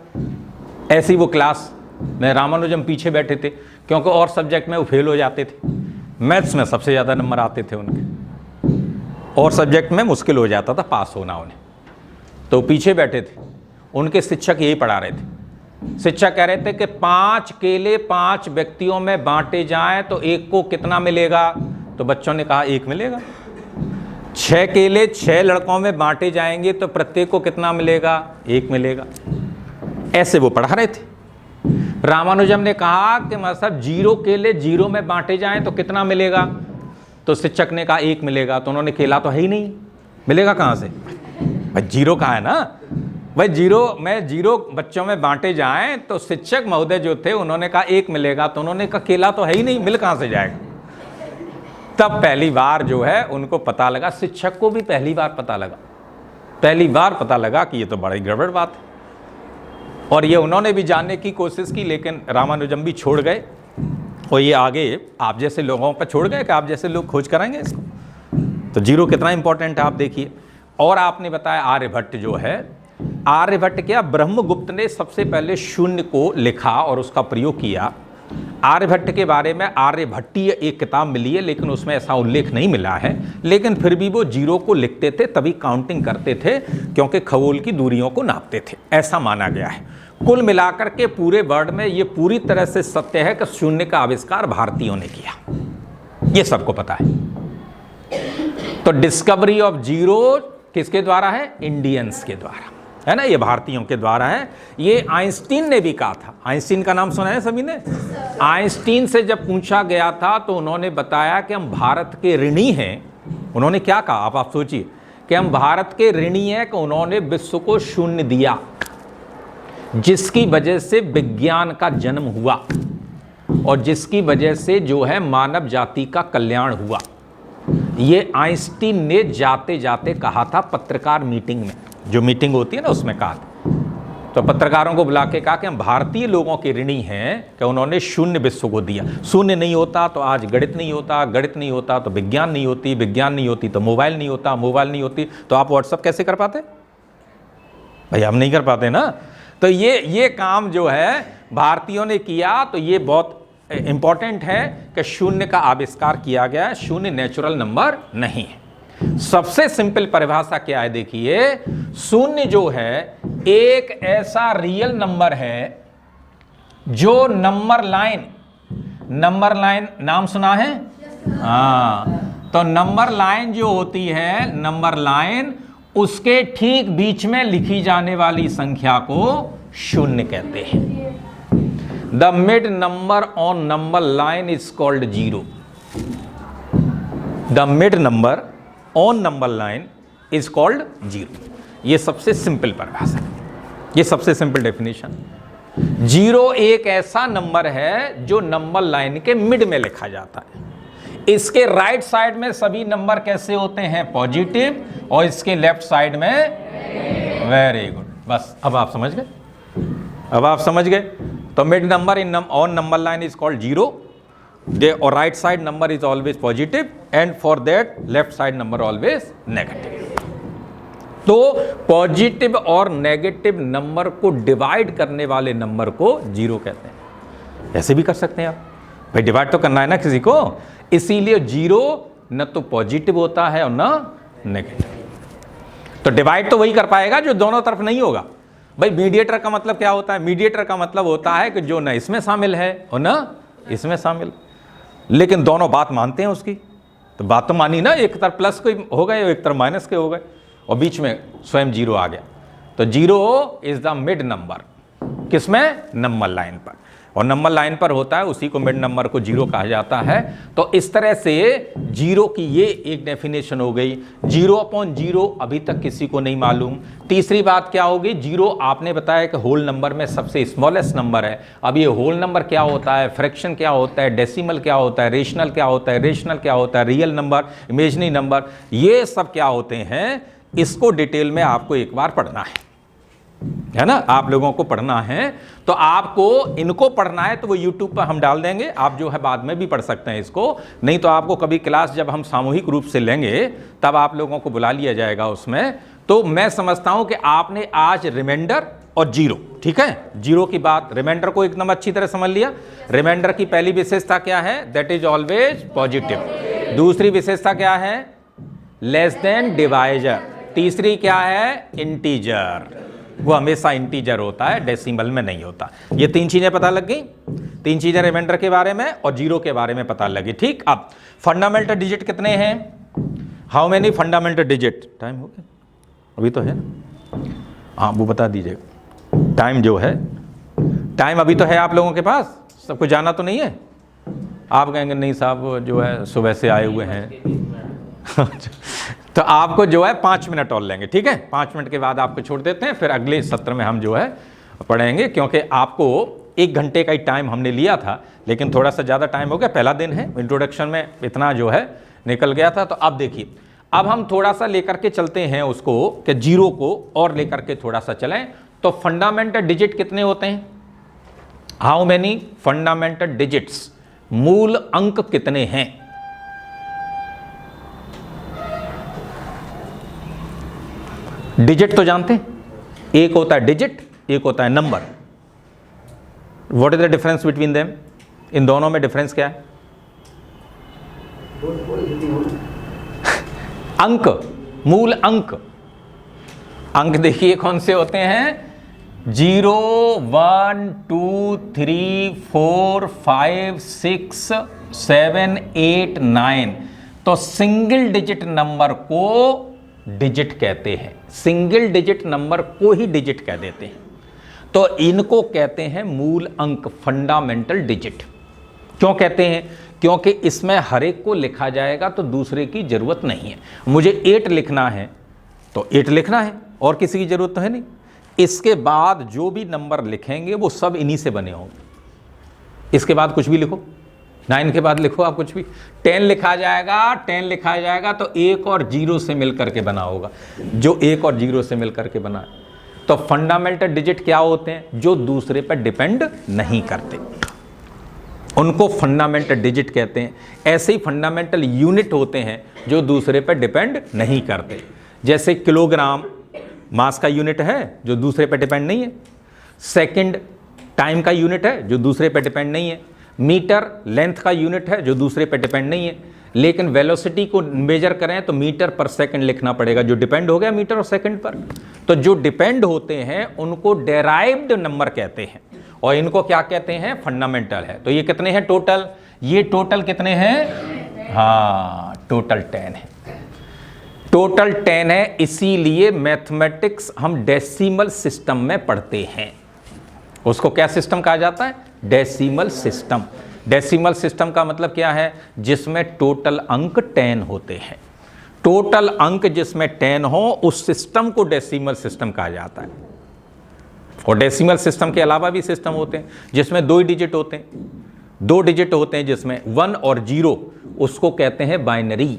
ऐसी वो क्लास में रामानुजम पीछे बैठे थे, क्योंकि और सब्जेक्ट में वो फेल हो जाते थे। मैथ्स में सबसे ज़्यादा नंबर आते थे उनके, और सब्जेक्ट में मुश्किल हो जाता था पास होना उन्हें, तो पीछे बैठे थे। उनके शिक्षक यही पढ़ा रहे थे शिक्षक कह रहे थे कि 5 केले 5 व्यक्तियों में बांटे जाएं तो एक को कितना मिलेगा, तो बच्चों ने कहा 1 मिलेगा। 6 केले 6 लड़कों में बांटे जाएंगे तो प्रत्येक को कितना मिलेगा, 1 मिलेगा। ऐसे वो पढ़ा रहे थे। रामानुजम ने कहा कि मतलब 0 केले 0 में बांटे जाएं तो कितना मिलेगा, तो शिक्षक ने कहा 1 मिलेगा। तो उन्होंने केला तो है ही नहीं, मिलेगा कहाँ से भाई, 0 कहाँ है ना भाई, 0 बच्चों में बांटे जाएं तो शिक्षक महोदय जो थे उन्होंने कहा 1 मिलेगा। तो उन्होंने कहा केला तो है ही नहीं, मिल कहाँ से जाएगा। तब पहली बार जो है उनको पता लगा, शिक्षक को भी पहली बार पता लगा कि ये तो बड़ी गड़बड़ बात है। और ये उन्होंने भी जानने की कोशिश की, लेकिन रामानुजम भी छोड़ गए और ये आगे आप जैसे लोगों पर छोड़ गए कि आप जैसे लोग खोज कराएंगे इसको। तो 0 कितना इंपॉर्टेंट है आप देखिए। और आपने बताया आर्यभट्ट जो है, आर्यभट्ट क्या, ब्रह्मगुप्त ने सबसे पहले शून्य को लिखा और उसका प्रयोग किया। आर्यभट्ट के बारे में आर्यभट्टीय एक किताब मिली है, लेकिन उसमें ऐसा उल्लेख नहीं मिला है। लेकिन फिर भी वो 0 को लिखते थे, तभी काउंटिंग करते थे, क्योंकि खगोल की दूरियों को नापते थे, ऐसा माना गया है। कुल मिलाकर के पूरे वर्ल्ड में ये पूरी तरह से सत्य है कि शून्य का आविष्कार भारतीयों ने किया, ये सबको पता है। तो डिस्कवरी ऑफ 0 किसके द्वारा है, इंडियंस के द्वारा, है ना, ये भारतीयों के द्वारा है। ये आइंस्टीन ने भी कहा था। आइंस्टीन का नाम सुना है सभी ने। आइंस्टीन से जब पूछा गया था तो उन्होंने बताया कि हम भारत के ऋणी हैं। उन्होंने क्या कहा, आप सोचिए कि हम भारत के ऋणी हैं कि उन्होंने विश्व को शून्य दिया, जिसकी वजह से विज्ञान का जन्म हुआ और जिसकी वजह से जो है मानव जाति का कल्याण हुआ। ये आइंस्टीन ने जाते जाते कहा था पत्रकार मीटिंग में, जो मीटिंग होती है ना उसमें कहा था। तो पत्रकारों को बुला के कहा कि हम भारतीय लोगों के ऋणी हैं कि उन्होंने शून्य विश्व को दिया। शून्य नहीं होता तो आज गणित नहीं होता, गणित नहीं होता तो विज्ञान नहीं होती, विज्ञान नहीं होती तो मोबाइल नहीं होता, मोबाइल नहीं होती तो आप व्हाट्सएप कैसे कर पाते भाई, हम नहीं कर पाते ना। तो ये काम जो है भारतीयों ने किया, तो ये बहुत इंपॉर्टेंट है कि शून्य का आविष्कार किया गया है। शून्य नेचुरल नंबर नहीं है। सबसे सिंपल परिभाषा क्या है देखिए, शून्य जो है एक ऐसा रियल नंबर है जो नंबर लाइन नाम सुना है, हाँ, तो नंबर लाइन जो होती है, नंबर लाइन, उसके ठीक बीच में लिखी जाने वाली संख्या को शून्य कहते हैं। The mid number on number line is called 0। The mid number on number line is called 0। ये सबसे सिंपल परिभाषा, ये सबसे सिंपल डेफिनेशन। 0 एक ऐसा नंबर है जो नंबर लाइन के मिड में लिखा जाता है। इसके राइट साइड में सभी नंबर कैसे होते हैं, पॉजिटिव, और इसके लेफ्ट साइड में, वेरी गुड, बस अब आप समझ गए। तो mid number in on number line is called 0, और right side number is always positive, and for that left side number always negative. तो पॉजिटिव और नेगेटिव नंबर को डिवाइड करने वाले नंबर को 0 कहते हैं। ऐसे भी कर सकते हैं आप भाई, डिवाइड तो करना है ना किसी को, इसीलिए 0 न तो पॉजिटिव होता है और न नेगेटिव। तो डिवाइड तो वही कर पाएगा जो दोनों तरफ नहीं होगा भाई। मीडिएटर का मतलब क्या होता है, मीडिएटर का मतलब होता है कि जो न इसमें शामिल है और न इसमें शामिल, लेकिन दोनों बात मानते हैं उसकी। तो बात तो मानी ना, एक तरफ प्लस के हो गए और एक तरफ माइनस के हो गए, और बीच में स्वयं 0 आ गया। तो 0 इज द मिड नंबर, किसमें, नंबर लाइन पर, और नंबर लाइन पर होता है उसी को मिड नंबर को 0 कहा जाता है। तो इस तरह से 0 की ये एक डेफिनेशन हो गई। 0/0 अभी तक किसी को नहीं मालूम। तीसरी बात क्या होगी, 0 आपने बताया कि होल नंबर में सबसे स्मॉलेस्ट नंबर है। अब ये होल नंबर क्या होता है, फ्रैक्शन क्या होता है, डेसिमल क्या होता है, रेशनल क्या होता है, रेशनल क्या होता है, रियल नंबर, इमेजिनरी नंबर, ये सब क्या होते हैं, इसको डिटेल में आपको एक बार पढ़ना है ना, आप लोगों को पढ़ना है। तो आपको इनको पढ़ना है तो वो YouTube पर हम डाल देंगे, आप जो है बाद में भी पढ़ सकते हैं इसको। नहीं तो आपको कभी क्लास जब हम सामूहिक रूप से लेंगे तब आप लोगों को बुला लिया जाएगा उसमें। तो मैं समझता हूं कि आपने आज रिमाइंडर और 0, ठीक है, 0 की बात, रिमाइंडर को एकदम अच्छी तरह समझ लिया। रिमाइंडर की पहली विशेषता क्या है, दैट इज ऑलवेज पॉजिटिव। दूसरी विशेषता क्या है, लेस देन डिवाइजर, तीसरी क्या है, इंटीजर, वो हमेशा इंटीजर होता है, डेसिमल में नहीं होता। ये 3 चीजें पता लग गई, 3 चीजें रिमाइंडर के बारे में और जीरो के बारे में पता लगी। ठीक, अब फंडामेंटल डिजिट कितने हैं, how many fundamental digit, time हो गया अभी तो है ना, हाँ वो बता दीजिएगा टाइम जो है, टाइम अभी तो है आप लोगों के पास, सबको जाना तो नहीं है। आप कहेंगे नहीं साहब जो है सुबह से आए हुए हैं तो आपको जो है 5 मिनट और लेंगे, ठीक है, 5 मिनट के बाद आपको छोड़ देते हैं, फिर अगले सत्र में हम जो है पढ़ेंगे, क्योंकि आपको 1 घंटे का ही टाइम हमने लिया था, लेकिन थोड़ा सा ज़्यादा टाइम हो गया, पहला दिन है, इंट्रोडक्शन में इतना जो है निकल गया था। तो अब देखिए, अब हम थोड़ा सा लेकर के चलते हैं उसको कि जीरो को और लेकर के थोड़ा सा चलें। तो फंडामेंटल डिजिट कितने होते हैं, हाउ मेनी फंडामेंटल डिजिट्स, मूल अंक कितने हैं। डिजिट तो जानते हैं, एक होता है डिजिट, एक होता है number. What is the difference between them, इन दोनों में डिफरेंस क्या है। अंक, मूल अंक, अंक देखिए कौन से होते हैं, 0 1 2 3 4 5 6 7 8 9। तो सिंगल डिजिट नंबर को डिजिट कहते हैं, सिंगल डिजिट नंबर को ही डिजिट कह देते हैं। तो इनको कहते हैं मूल अंक, फंडामेंटल डिजिट। क्यों कहते हैं, क्योंकि इसमें हर एक को लिखा जाएगा तो दूसरे की जरूरत नहीं है। मुझे 8 लिखना है तो 8 लिखना है, और किसी की जरूरत तो है नहीं। इसके बाद जो भी नंबर लिखेंगे वो सब इन्हीं से बने होंगे। इसके बाद कुछ भी लिखो, 9 के बाद लिखो आप कुछ भी, 10 लिखा जाएगा, 10 लिखा जाएगा तो 1 और 0 से मिल करके बना होगा, जो 1 और 0 से मिल करके बना है। तो फंडामेंटल डिजिट क्या होते हैं, जो दूसरे पर डिपेंड नहीं करते, उनको फंडामेंटल डिजिट कहते हैं। ऐसे ही फंडामेंटल यूनिट होते हैं जो दूसरे पर डिपेंड नहीं करते, जैसे किलोग्राम मास का यूनिट है जो दूसरे पर डिपेंड नहीं है, सेकंड टाइम का यूनिट है जो दूसरे पर डिपेंड नहीं है, मीटर लेंथ का यूनिट है जो दूसरे पर डिपेंड नहीं है। लेकिन वेलोसिटी को मेजर करें तो मीटर पर सेकंड लिखना पड़ेगा, जो डिपेंड हो गया मीटर और सेकंड पर। तो जो डिपेंड होते हैं उनको डेराइव्ड नंबर कहते हैं, और इनको क्या कहते हैं, फंडामेंटल है। तो ये कितने हैं टोटल, ये टोटल कितने हैं, हाँ टोटल 10 है, टोटल 10 है। इसीलिए मैथमेटिक्स हम डेसिमल सिस्टम में पढ़ते हैं। उसको क्या सिस्टम कहा जाता है, डेसिमल सिस्टम। डेसिमल सिस्टम का मतलब क्या है, जिसमें टोटल अंक 10 होते हैं। टोटल अंक जिसमें 10 हो उस सिस्टम को डेसिमल सिस्टम कहा जाता है। और डेसिमल सिस्टम के अलावा भी सिस्टम होते हैं जिसमें 2 डिजिट होते हैं, 2 डिजिट होते हैं जिसमें 1 और 0, उसको कहते हैं बाइनरी।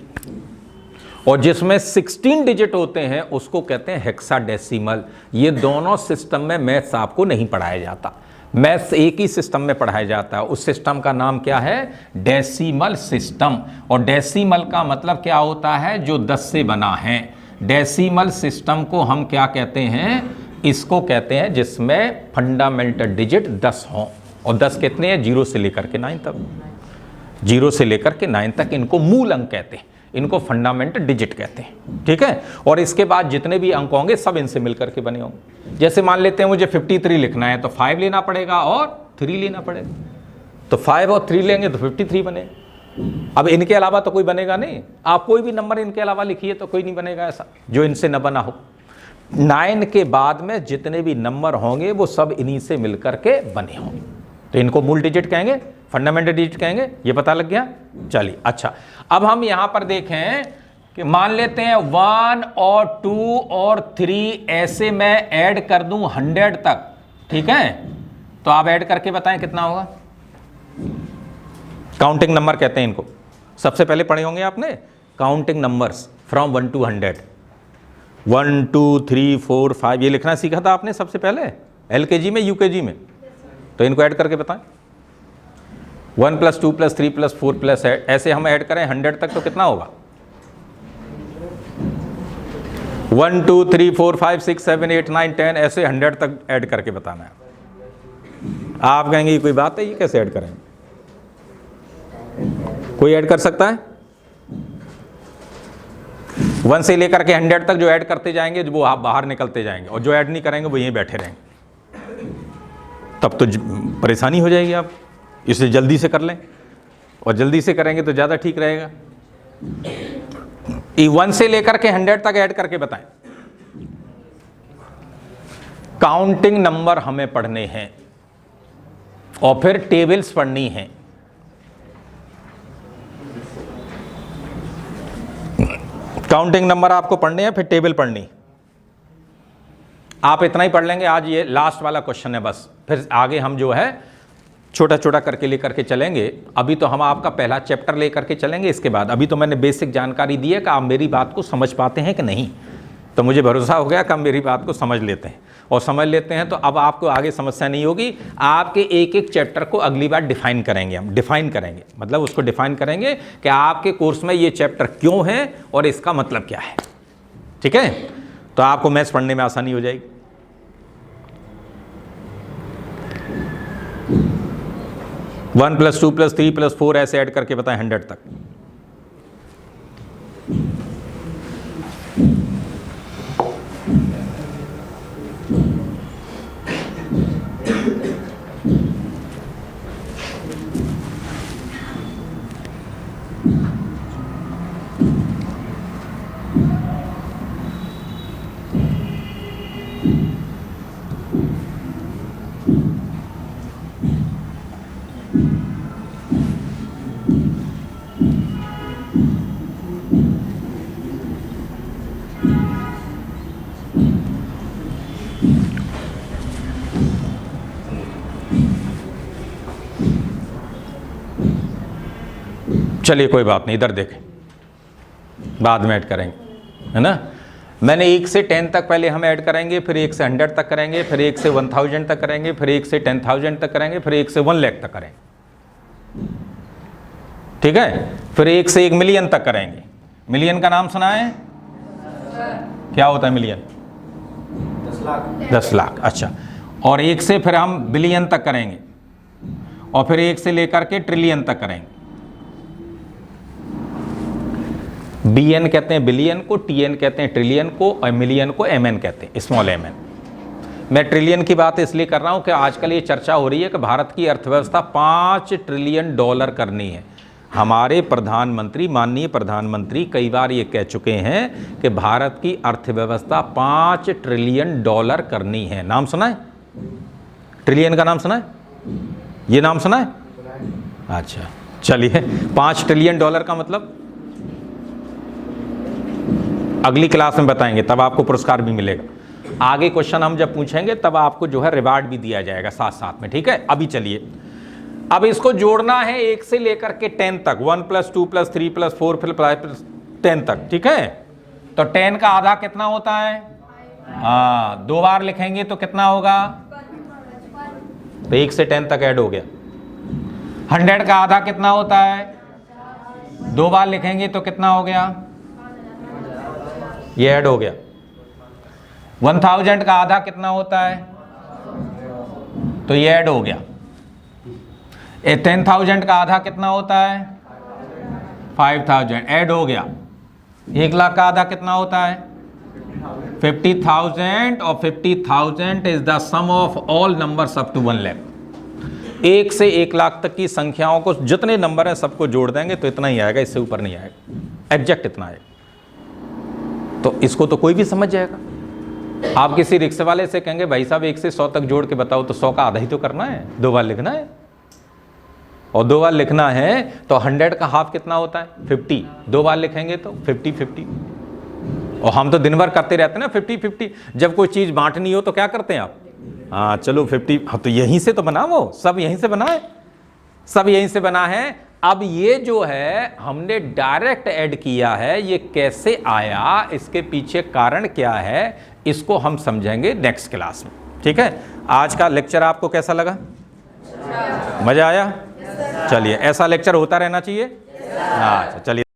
और जिसमें 16 डिजिट होते हैं उसको कहते हैं हेक्साडेसिमल। ये दोनों सिस्टम में मैथ्स आपको नहीं पढ़ाया जाता, मैथ्स एक ही सिस्टम में पढ़ाया जाता है। उस सिस्टम का नाम क्या है, डेसिमल सिस्टम। और डेसिमल का मतलब क्या होता है, जो 10 से बना है। डेसिमल सिस्टम को हम क्या कहते हैं, इसको कहते हैं जिसमें फंडामेंटल डिजिट 10 हों। और 10 कितने हैं, 0 से लेकर के 9 तक, 0 से लेकर के 9 तक इनको मूल अंक कहते हैं, इनको फंडामेंटल डिजिट कहते हैं, ठीक है। और इसके बाद जितने भी अंक होंगे सब इनसे मिलकर के बने होंगे। जैसे मान लेते हैं मुझे 53 लिखना है तो 5 लेना पड़ेगा और 3 लेना पड़ेगा, तो 5 और 3 लेंगे तो 53 बने। अब इनके अलावा तो कोई बनेगा नहीं, आप कोई भी नंबर इनके अलावा लिखिए तो कोई नहीं बनेगा ऐसा जो इनसे न बना हो। 9 के बाद में जितने भी नंबर होंगे वो सब इन्हीं से मिलकर के बने होंगे, तो इनको मूल डिजिट कहेंगे, फंडामेंटल डिजिट कहेंगे। ये पता लग गया, चलिए। अच्छा, अब हम यहां पर देखें कि मान लेते हैं 1 और 2 और 3 ऐसे मैं ऐड कर दूं 100 तक, ठीक है। तो आप ऐड करके बताएं कितना होगा। काउंटिंग नंबर कहते हैं इनको, सबसे पहले पढ़े होंगे आपने काउंटिंग नंबर्स फ्रॉम 1 to 100। 1 2 3 4 5 ये लिखना सीखा था आपने सबसे पहले LKG में, UKG में। तो इनको ऐड करके बताएं, 1 + 2 + 3 + 4 + ऐसे हम ऐड करें 100 तक तो कितना होगा। 1 2 3 4 5 6 7 8 9 10 ऐसे 100 तक ऐड करके बताना है। आप कहेंगे ये कोई बात है, ये कैसे ऐड करेंगे, कोई ऐड कर सकता है। 1 से लेकर के 100 तक जो ऐड करते जाएंगे वो आप बाहर निकलते जाएंगे, और जो ऐड नहीं करेंगे वो यहीं बैठे रहेंगे। तब तो परेशानी हो जाएगी। आप इसे जल्दी से कर लें, और जल्दी से करेंगे तो ज़्यादा ठीक रहेगा। 1 से लेकर के 100 तक ऐड करके बताएं। काउंटिंग नंबर हमें पढ़ने हैं और फिर टेबल्स पढ़नी हैं। काउंटिंग नंबर आपको पढ़ने हैं, फिर टेबल पढ़नी। आप इतना ही पढ़ लेंगे, आज ये लास्ट वाला क्वेश्चन है बस, फिर आगे हम जो है छोटा छोटा करके लेकर के चलेंगे। अभी तो हम आपका पहला चैप्टर लेकर के चलेंगे, इसके बाद अभी तो मैंने बेसिक जानकारी दी है कि आप मेरी बात को समझ पाते हैं कि नहीं। तो मुझे भरोसा हो गया कि आप मेरी बात को समझ लेते हैं, और समझ लेते हैं तो अब आपको आगे समस्या नहीं होगी। आपके एक एक चैप्टर को अगली बार डिफाइन करेंगे, हम डिफाइन करेंगे, मतलब उसको डिफाइन करेंगे कि आपके कोर्स में ये चैप्टर क्यों है और इसका मतलब क्या है। ठीक है, तो आपको मैथ्स पढ़ने में आसानी हो जाएगी। वन प्लस 2 प्लस 3 प्लस 4 ऐसे ऐड करके बताएं 100 तक। चलिए कोई बात नहीं, इधर देखें, बाद में ऐड करेंगे, है ना। मैंने 1 से 10 तक पहले हम ऐड करेंगे, फिर 1 से 100 तक करेंगे, फिर 1 से 1000 तक करेंगे, फिर 1 से 10,000 तक करेंगे, फिर 1 से 1 लाख तक करेंगे। ठीक है, फिर 1 से 1 मिलियन तक करेंगे। मिलियन का नाम सुना है? क्या होता है मिलियन? 10 लाख। 10 लाख, अच्छा। और 1 से फिर हम बिलियन तक करेंगे, और फिर 1 से लेकर के ट्रिलियन तक करेंगे। BN कहते हैं बिलियन को, TN कहते हैं ट्रिलियन को, और मिलियन को MN कहते हैं, स्मॉल mn। मैं ट्रिलियन की बात इसलिए कर रहा हूं कि आजकल ये चर्चा हो रही है कि भारत की अर्थव्यवस्था $5 ट्रिलियन करनी है। हमारे प्रधानमंत्री, माननीय प्रधानमंत्री कई बार ये कह चुके हैं कि भारत की अर्थव्यवस्था $5 ट्रिलियन करनी है। नाम सुना है? ट्रिलियन का नाम सुना है? ये नाम सुना है? अच्छा, चलिए। $5 ट्रिलियन का मतलब अगली क्लास में बताएंगे, तब आपको पुरस्कार भी मिलेगा। आगे क्वेश्चन हम जब पूछेंगे तब आपको जो है रिवार्ड भी दिया जाएगा साथ साथ में। ठीक है, अभी चलिए, अब इसको जोड़ना है 1 से लेकर के 10 तक, 1 प्लस 2 प्लस 3 प्लस 4 फिर 10 तक। ठीक है, तो 10 का आधा कितना होता है? हाँ, 2 बार लिखेंगे तो कितना होगा? तो 1 से 10 तक ऐड हो गया। 100 का आधा कितना होता है? 2 बार लिखेंगे तो कितना हो गया? ये ऐड हो गया। 1000 का आधा कितना होता है? तो ये ऐड हो गया। 10,000 का आधा कितना होता है? 5,000, ऐड हो गया। 1 लाख का आधा कितना होता है? 50,000, और 50,000 is the sum of all numbers up to 1 lakh. 1 से 1 लाख तक की संख्याओं को, जितने नंबर हैं सबको जोड़ देंगे तो इतना ही आएगा, इससे ऊपर नहीं आएगा, एग्जैक्ट इतना आएगा। तो इसको तो कोई भी समझ जाएगा। आप किसी रिक्शे वाले से कहेंगे भाई साहब 1 से 100 तक जोड़ के बताओ, तो 100 का आधा ही तो करना है, 2 बार लिखना है। और 2 बार लिखना है तो 100 का हाफ कितना होता है? 50। 2 बार लिखेंगे तो 50-50। और हम तो दिन भर करते रहते हैं ना 50-50। जब कोई चीज़ बांटनी हो तो क्या करते हैं आप? हाँ चलो 50, हाँ तो यहीं से तो बना, वो सब यहीं से बना है, सब यहीं से बना है। अब ये जो है हमने डायरेक्ट ऐड किया है, ये कैसे आया, इसके पीछे कारण क्या है, इसको हम समझेंगे नेक्स्ट क्लास में। ठीक है, आज का लेक्चर आपको कैसा लगा? मज़ा आया? चलिए, ऐसा लेक्चर होता रहना चाहिए। अच्छा चलिए।